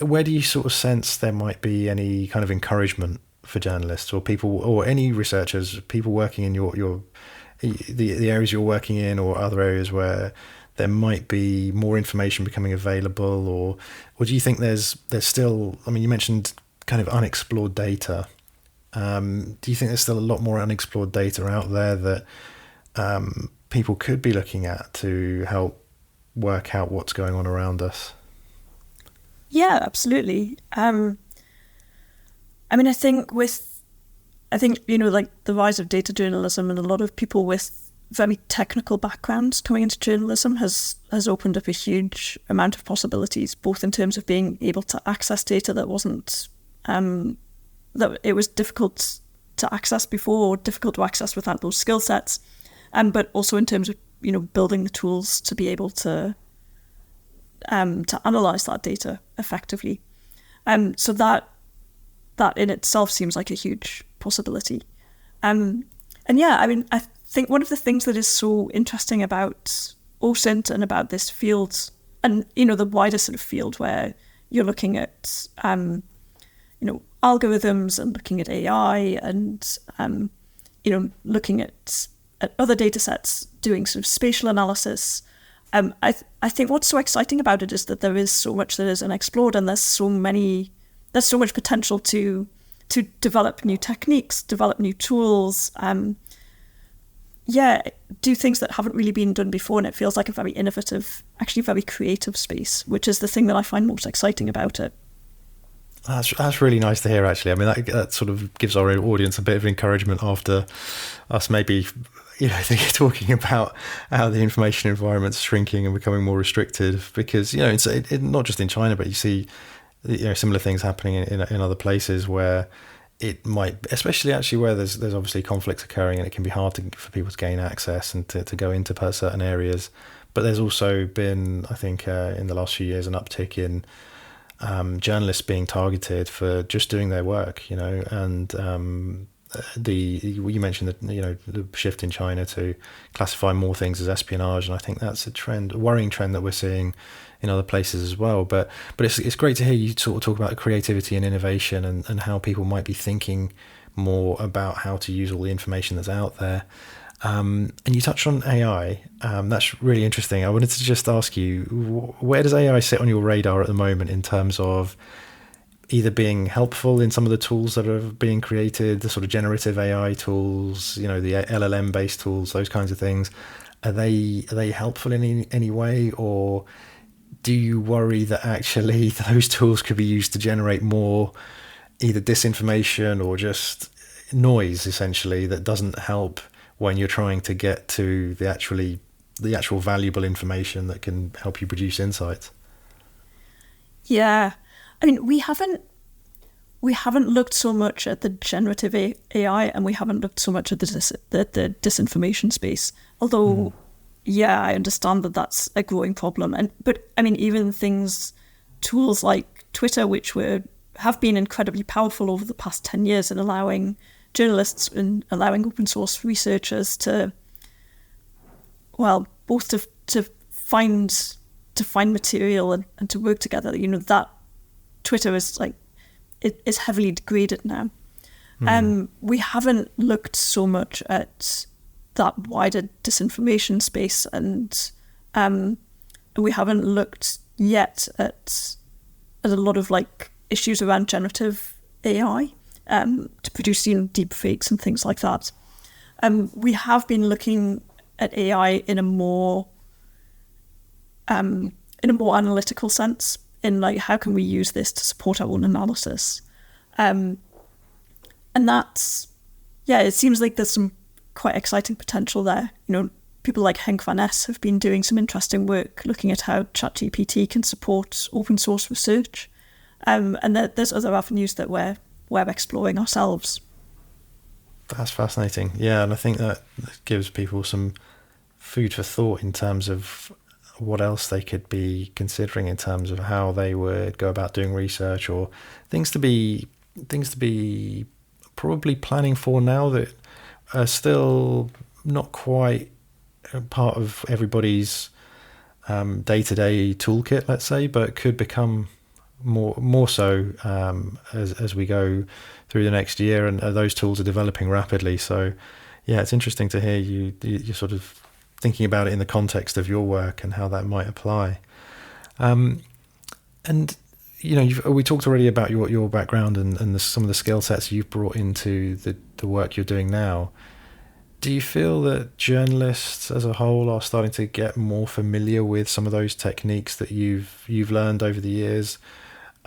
where do you sort of sense there might be any kind of encouragement for journalists or people or any researchers, people working in the areas you're working in, or other areas where there might be more information becoming available, or do you think there's still, you mentioned kind of unexplored data. Do you think there's still a lot more unexplored data out there that people could be looking at to help work out what's going on around us? Yeah, absolutely. I think the rise of data journalism and a lot of people with very technical backgrounds coming into journalism has opened up a huge amount of possibilities, both in terms of being able to access data that wasn't that it was difficult to access before, or difficult to access without those skill sets, but also in terms of building the tools to be able to analyze that data effectively. So that in itself seems like a huge possibility. I think one of the things that is so interesting about OSINT and about this field, and the wider sort of field where you're looking at algorithms and looking at AI and looking at other data sets, doing sort of spatial analysis. I think what's so exciting about it is that there is so much that is unexplored, and there's so much potential to develop new techniques, develop new tools, do things that haven't really been done before. And it feels like a very innovative, actually very creative space, which is the thing that I find most exciting about it. That's really nice to hear, actually. That sort of gives our audience a bit of encouragement after us maybe talking about how the information environment's shrinking and becoming more restricted, because it's not just in China, but you see similar things happening in other places where it might, especially actually where there's obviously conflicts occurring, and it can be hard for people to gain access and to go into certain areas. But there's also been, I think, in the last few years, an uptick in journalists being targeted for just doing their work, and you mentioned that the shift in China to classify more things as espionage, and I think that's a worrying trend that we're seeing in other places as well. But it's great to hear you sort of talk about creativity and innovation and how people might be thinking more about how to use all the information that's out there. And you touched on AI. That's really interesting. I wanted to just ask you, where does AI sit on your radar at the moment in terms of either being helpful in some of the tools that are being created, the sort of generative AI tools, the LLM based tools, those kinds of things? Are they helpful in any way, or do you worry that actually those tools could be used to generate more either disinformation or just noise, essentially, that doesn't help when you're trying to get to the actually the actual valuable information that can help you produce insights. Yeah, I mean, we haven't looked so much at the generative AI, and we haven't looked so much at the disinformation space. Although, yeah, I understand that that's a growing problem. But I mean, even tools like Twitter, which have been incredibly powerful over the past 10 years in allowing journalists and allowing open source researchers to, well, both to find material and to work together. That Twitter is is heavily degraded now. We haven't looked so much at that wider disinformation space, and we haven't looked yet at a lot of issues around generative AI to produce deep fakes and things like that. We have been looking at AI in a more analytical sense, in how can we use this to support our own analysis, and that's, yeah, it seems like there's some quite exciting potential there. People like Henk van Es have been doing some interesting work looking at how ChatGPT can support open source research, and there's other avenues that we're exploring ourselves. That's fascinating. Yeah, and I think that gives people some food for thought in terms of what else they could be considering in terms of how they would go about doing research, or things to be probably planning for now that are still not quite part of everybody's day-to-day toolkit, let's say, but could become more so as we go through the next year, and those tools are developing rapidly. So yeah, it's interesting to hear you're sort of thinking about it in the context of your work and how that might apply. And we talked already about your background and some of the skill sets you've brought into the work you're doing now. Do you feel that journalists as a whole are starting to get more familiar with some of those techniques that you've learned over the years?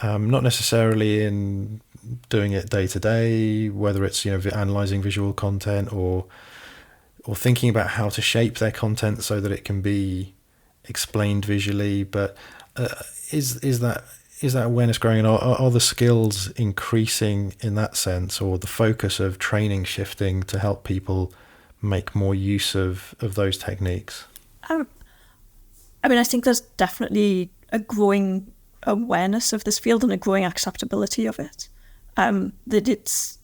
Not necessarily in doing it day to day, whether it's analyzing visual content or thinking about how to shape their content so that it can be explained visually, but is that awareness growing, and are the skills increasing in that sense, or the focus of training shifting to help people make more use of those techniques? I mean, I think there's definitely a growing awareness of this field and a growing acceptability of it. That it's,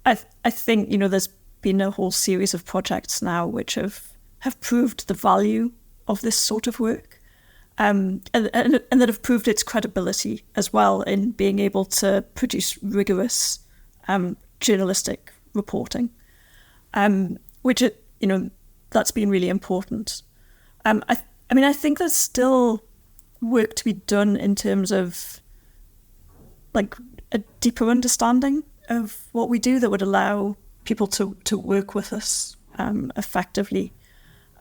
I think, there's been a whole series of projects now which have proved the value of this sort of work, and that have proved its credibility as well in being able to produce rigorous journalistic reporting, which that's been really important. I mean, I think there's still work to be done in terms of a deeper understanding of what we do that would allow people to work with us effectively.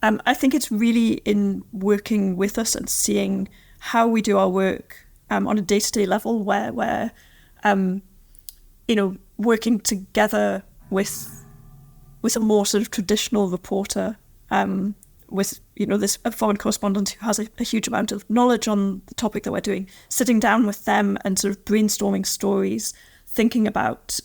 I think it's really in working with us and seeing how we do our work on a day-to-day level, where we're working together with a more sort of traditional reporter, with this a foreign correspondent who has a huge amount of knowledge on the topic that we're doing, sitting down with them and sort of brainstorming stories, thinking about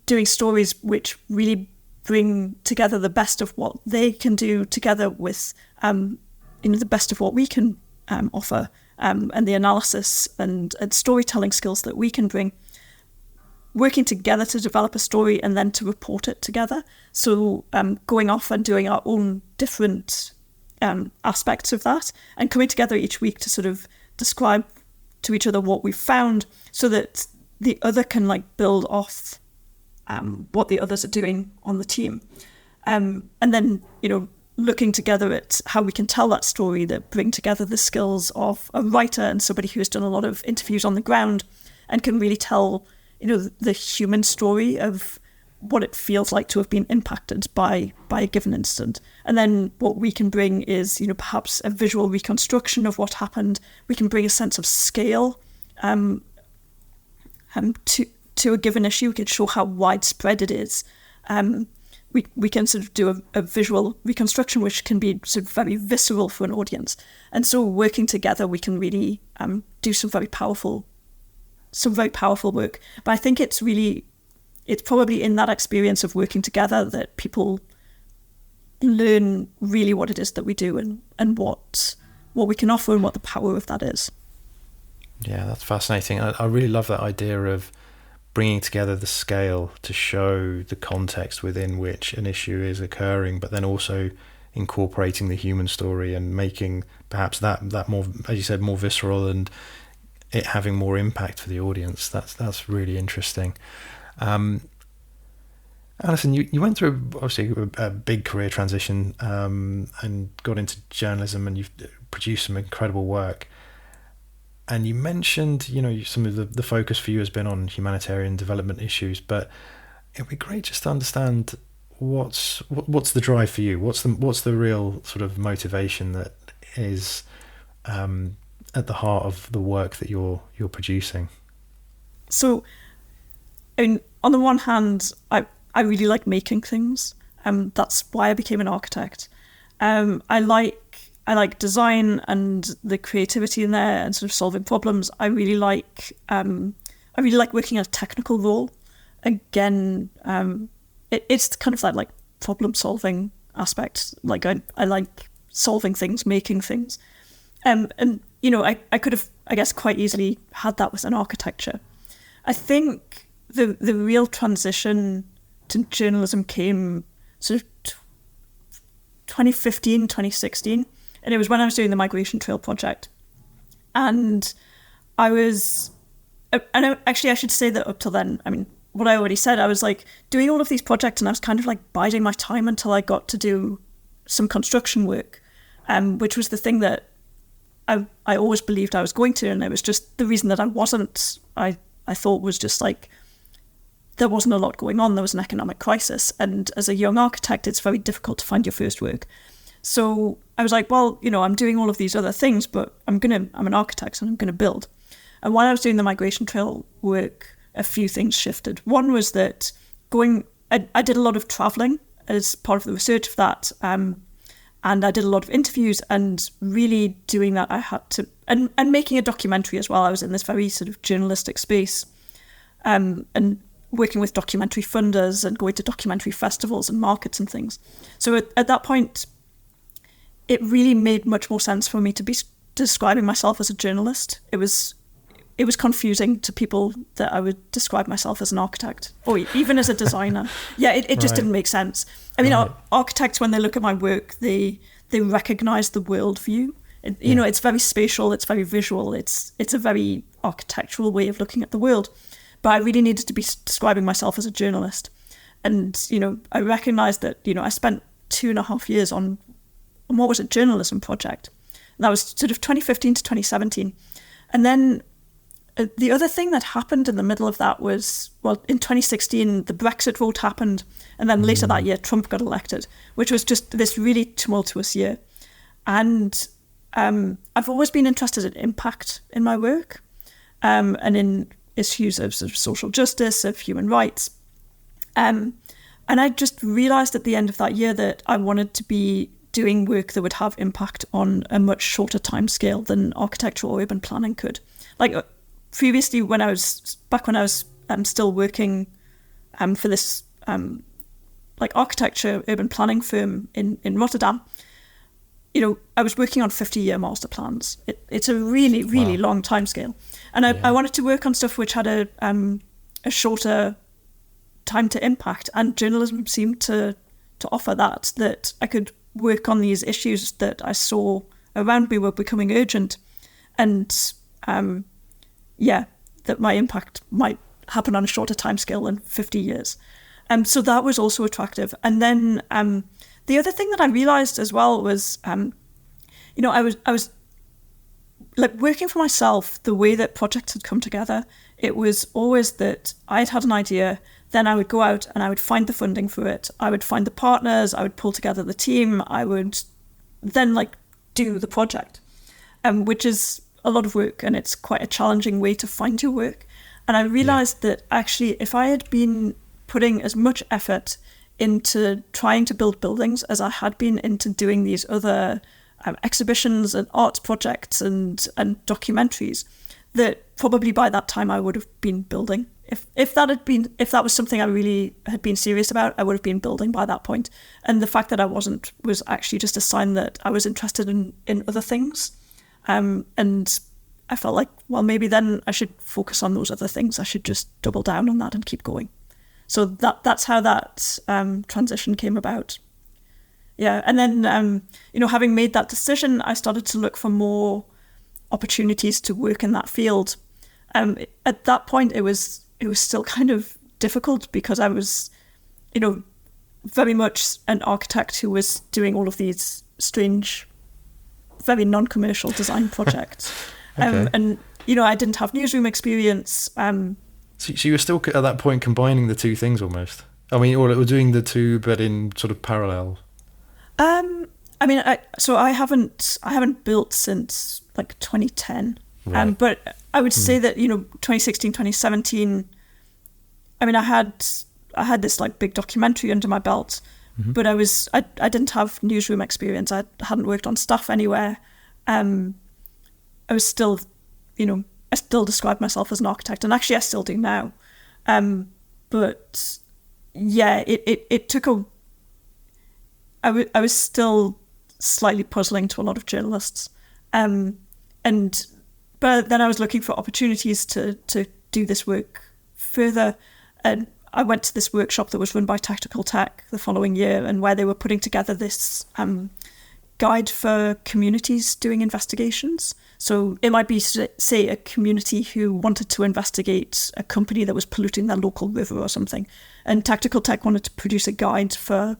doing stories which really bring together the best of what they can do together with the best of what we can offer, and the analysis and storytelling skills that we can bring, working together to develop a story and then to report it together. So going off and doing our own different aspects of that, and coming together each week to sort of describe to each other what we've found, so that the other can build off what the others are doing on the team, and then looking together at how we can tell that story that bring together the skills of a writer and somebody who has done a lot of interviews on the ground and can really tell the human story of what it feels like to have been impacted by a given incident. And then what we can bring is perhaps a visual reconstruction of what happened. We can bring a sense of scale to a given issue. We can show how widespread it is. we can sort of do a visual reconstruction, which can be sort of very visceral for an audience. And so working together, we can really do some very powerful work. But I think it's probably in that experience of working together that people learn really what it is that we do and what we can offer and what the power of that is. Yeah, that's fascinating. I really love that idea of bringing together the scale to show the context within which an issue is occurring, but then also incorporating the human story and making perhaps that more, as you said, more visceral and it having more impact for the audience. That's really interesting. Alison, you went through obviously a big career transition and got into journalism, and you've produced some incredible work. And you mentioned, some of the focus for you has been on humanitarian development issues, but it'd be great just to understand what's the drive for you. What's the real sort of motivation that is at the heart of the work that you're producing? So, on the one hand, I really like making things. That's why I became an architect. I like design and the creativity in there and sort of solving problems. I really like working in a technical role. Again, it's kind of that like problem solving aspect. Like I like solving things, making things. And I could have, I guess, quite easily had that within architecture. I think the real transition to journalism came sort of 2015, 2016. And it was when I was doing the Migration Trail project. And I should say that up till then, I mean, what I already said, I was like doing all of these projects and I was kind of like biding my time until I got to do some construction work, which was the thing that I always believed I was going to. And it was just the reason that I wasn't, I thought was just like, there wasn't a lot going on. There was an economic crisis. And as a young architect, it's very difficult to find your first work. So I was like, well, I'm doing all of these other things, but I'm an architect and I'm going to build. And while I was doing the Migration Trail work, a few things shifted. One was that I did a lot of traveling as part of the research of that. And I did a lot of interviews, and really doing that, I had to, and making a documentary as well. I was in this very sort of journalistic space, and working with documentary funders and going to documentary festivals and markets and things. So at that point, it really made much more sense for me to be describing myself as a journalist. It was confusing to people that I would describe myself as an architect or even as a designer. Yeah, it just didn't make sense. I mean, architects, when they look at my work, they recognize the world view. It's very spatial, it's very visual, it's a very architectural way of looking at the world. But I really needed to be describing myself as a journalist. And, I recognized that, I spent 2.5 years on what was a journalism project. And that was sort of 2015 to 2017. And then the other thing that happened in the middle of that was, well, in 2016, the Brexit vote happened. And then later that year, Trump got elected, which was just this really tumultuous year. And I've always been interested in impact in my work, and in issues of sort of social justice, of human rights. And I just realised at the end of that year that I wanted to be doing work that would have impact on a much shorter time scale than architecture or urban planning could. Like previously, when I was still working for this like architecture urban planning firm in Rotterdam, I was working on 50-year master plans. It's a really, really long time scale. And I wanted to work on stuff which had a shorter time to impact, and journalism seemed to offer that I could work on these issues that I saw around me were becoming urgent, and that my impact might happen on a shorter time scale than 50 years. So that was also attractive. And then the other thing that I realized as well was, I was like working for myself. The way that projects had come together, it was always that I had an idea, then I would go out and I would find the funding for it. I would find the partners, I would pull together the team, I would then do the project, which is a lot of work, and it's quite a challenging way to find your work. And I realized that actually, if I had been putting as much effort into trying to build buildings as I had been into doing these other exhibitions and art projects and documentaries, that probably by that time I would have been building. If that was something I really had been serious about, I would have been building by that point. And the fact that I wasn't was actually just a sign that I was interested in other things. And I felt like, well, maybe then I should focus on those other things. I should just double down on that and keep going. So that's how that transition came about. Yeah, and then having made that decision, I started to look for more opportunities to work in that field. At that point, it was still kind of difficult because I was, very much an architect who was doing all of these strange, very non-commercial design projects. Okay. And I didn't have newsroom experience. So you were still at that point combining the two things almost. I mean, or doing the two, but in sort of parallel. I haven't built since like 2010. Right. But I would say that 2016, 2017. I mean, I had this like big documentary under my belt, but I didn't have newsroom experience. I hadn't worked on stuff anywhere. I was still, I still describe myself as an architect, and actually I still do now. But yeah, it took I was still slightly puzzling to a lot of journalists. But then I was looking for opportunities to do this work further. And I went to this workshop that was run by Tactical Tech the following year, and where they were putting together this guide for communities doing investigations. So it might be, say, a community who wanted to investigate a company that was polluting their local river or something. And Tactical Tech wanted to produce a guide for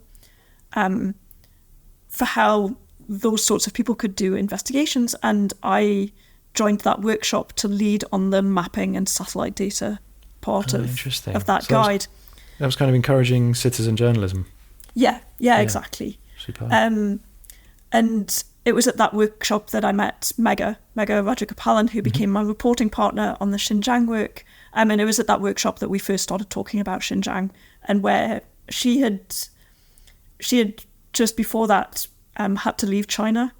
how those sorts of people could do investigations. And I joined that workshop to lead on the mapping and satellite data part of that guide. That was kind of encouraging citizen journalism. Yeah, exactly. Super. And it was at that workshop that I met Megha Rajagopalan, who became my reporting partner on the Xinjiang work. And it was at that workshop that we first started talking about Xinjiang, and where she had just before that had to leave China.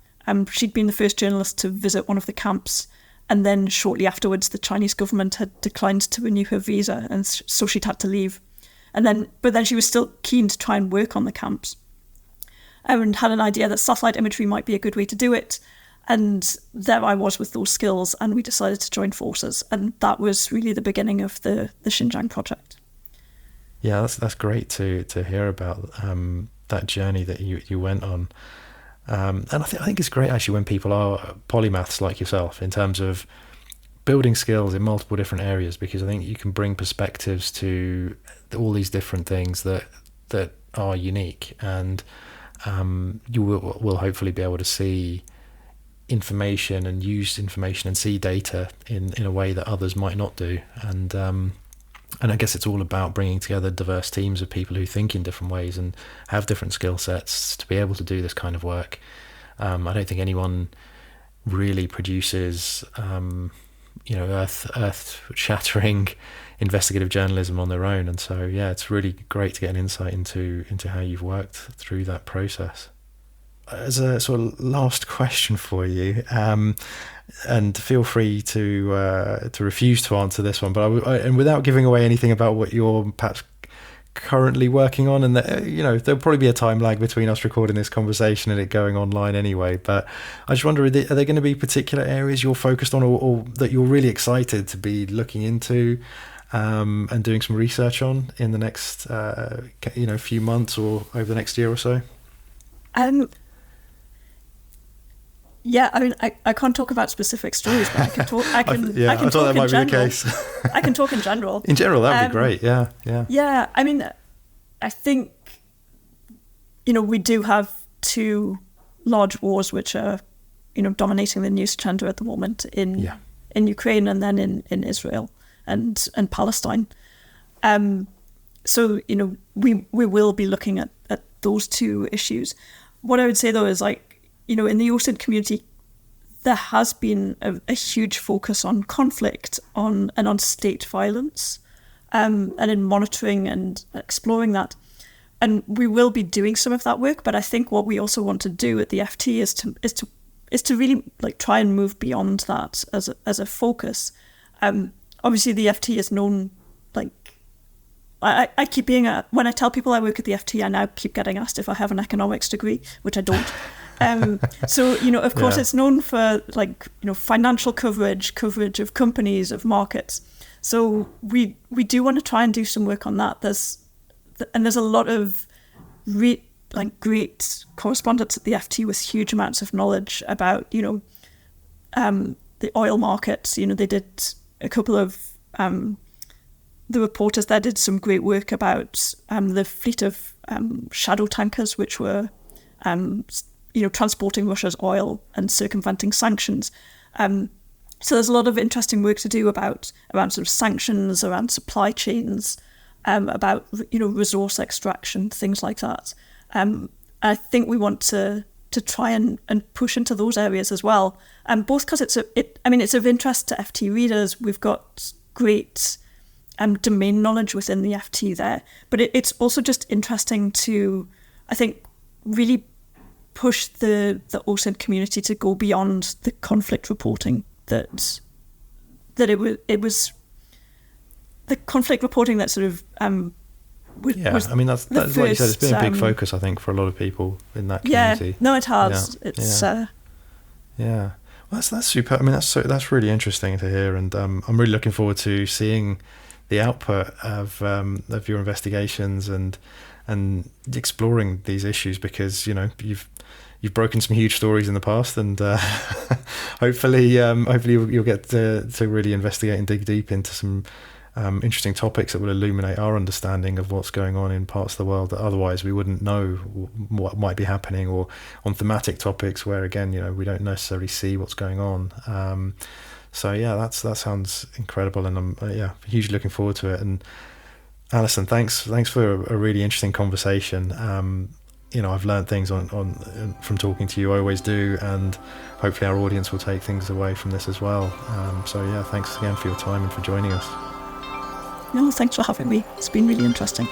She'd been the first journalist to visit one of the camps, and then shortly afterwards the Chinese government had declined to renew her visa, and so she'd had to leave. But then she was still keen to try and work on the camps, and had an idea that satellite imagery might be a good way to do it. And there I was with those skills, and we decided to join forces, and that was really the beginning of the Xinjiang project. Yeah, that's great to hear about that journey that you went on. And I think it's great actually when people are polymaths like yourself in terms of building skills in multiple different areas, because I think you can bring perspectives to all these different things that are unique, and you will hopefully be able to see information and use information and see data in a way that others might not do. And I guess it's all about bringing together diverse teams of people who think in different ways and have different skill sets to be able to do this kind of work. I don't think anyone really produces, earth-shattering investigative journalism on their own. And so, yeah, it's really great to get an insight into how you've worked through that process. As a sort of last question for you, and feel free to refuse to answer this one, but and without giving away anything about what you're perhaps currently working on, and there'll probably be a time lag between us recording this conversation and it going online anyway. But I just wonder, are there going to be particular areas you're focused on, or that you're really excited to be looking into and doing some research on in the next few months or over the next year or so? Yeah, I mean, I can't talk about specific stories, but I can talk. I can I thought talk that might in be general. the case. I can talk in general. In general, that'd be great. Yeah. Yeah, I mean, I think we do have two large wars which are dominating the news agenda at the moment in Ukraine, and then in Israel and Palestine. So we will be looking at those two issues. What I would say though is, like, in the OSINT community, there has been a huge focus on conflict, on state violence, and in monitoring and exploring that. And we will be doing some of that work, but I think what we also want to do at the FT is to really like try and move beyond that as a focus. Obviously, the FT is known, like, I keep being when I tell people I work at the FT, I now keep getting asked if I have an economics degree, which I don't. So, of course, It's known for, like, financial coverage of companies, of markets. So we do want to try and do some work on that. There's a lot of great correspondents at the FT with huge amounts of knowledge about, the oil markets. They did a couple of, the reporters there did some great work about the fleet of shadow tankers, which were, transporting Russia's oil and circumventing sanctions. So there's a lot of interesting work to do around sort of sanctions, around supply chains, about resource extraction, things like that. I think we want to try and push into those areas as well. Both because it's of interest to FT readers. We've got great domain knowledge within the FT there, but it's also just interesting to, I think, really push the OSINT community to go beyond the conflict reporting that it was the conflict reporting that sort of was that's like you said, it's been a big focus, I think, for a lot of people in that community. Yeah, no, it has. It's Well, that's super. I mean, that's really interesting to hear, and I'm really looking forward to seeing the output of your investigations and exploring these issues, because you've broken some huge stories in the past, and hopefully you'll get to really investigate and dig deep into some interesting topics that will illuminate our understanding of what's going on in parts of the world that otherwise we wouldn't know what might be happening, or on thematic topics where, again, we don't necessarily see what's going on. So yeah, that sounds incredible, and I'm hugely looking forward to it. And Alison, thanks for a really interesting conversation. I've learned things on from talking to you. I always do, and hopefully our audience will take things away from this as well. So yeah, thanks again for your time and for joining us. No, thanks for having me. It's been really interesting.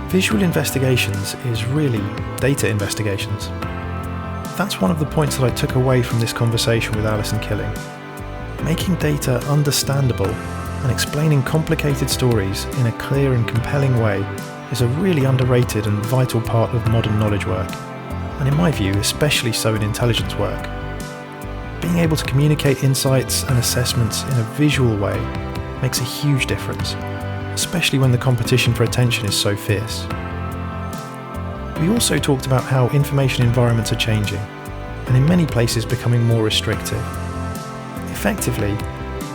Visual investigations is really data investigations. That's one of the points that I took away from this conversation with Alison Killing. Making data understandable and explaining complicated stories in a clear and compelling way is a really underrated and vital part of modern knowledge work, and in my view, especially so in intelligence work. Being able to communicate insights and assessments in a visual way makes a huge difference, especially when the competition for attention is so fierce. We also talked about how information environments are changing, and in many places becoming more restrictive. Effectively,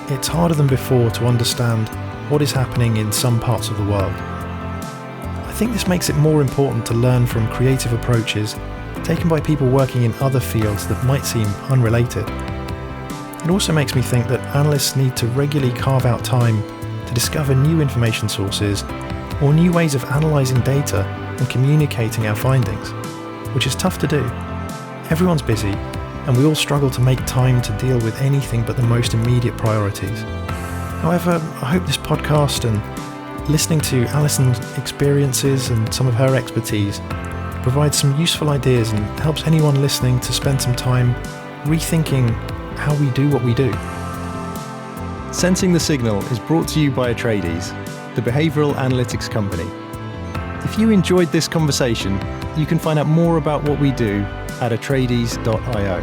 it's harder than before to understand what is happening in some parts of the world. I think this makes it more important to learn from creative approaches taken by people working in other fields that might seem unrelated. It also makes me think that analysts need to regularly carve out time to discover new information sources or new ways of analysing data and communicating our findings, which is tough to do. Everyone's busy, and we all struggle to make time to deal with anything but the most immediate priorities. However, I hope this podcast and listening to Alison's experiences and some of her expertise provides some useful ideas and helps anyone listening to spend some time rethinking how we do what we do. Sensing the Signal is brought to you by Atreides, the behavioural analytics company. If you enjoyed this conversation, you can find out more about what we do at atreides.io.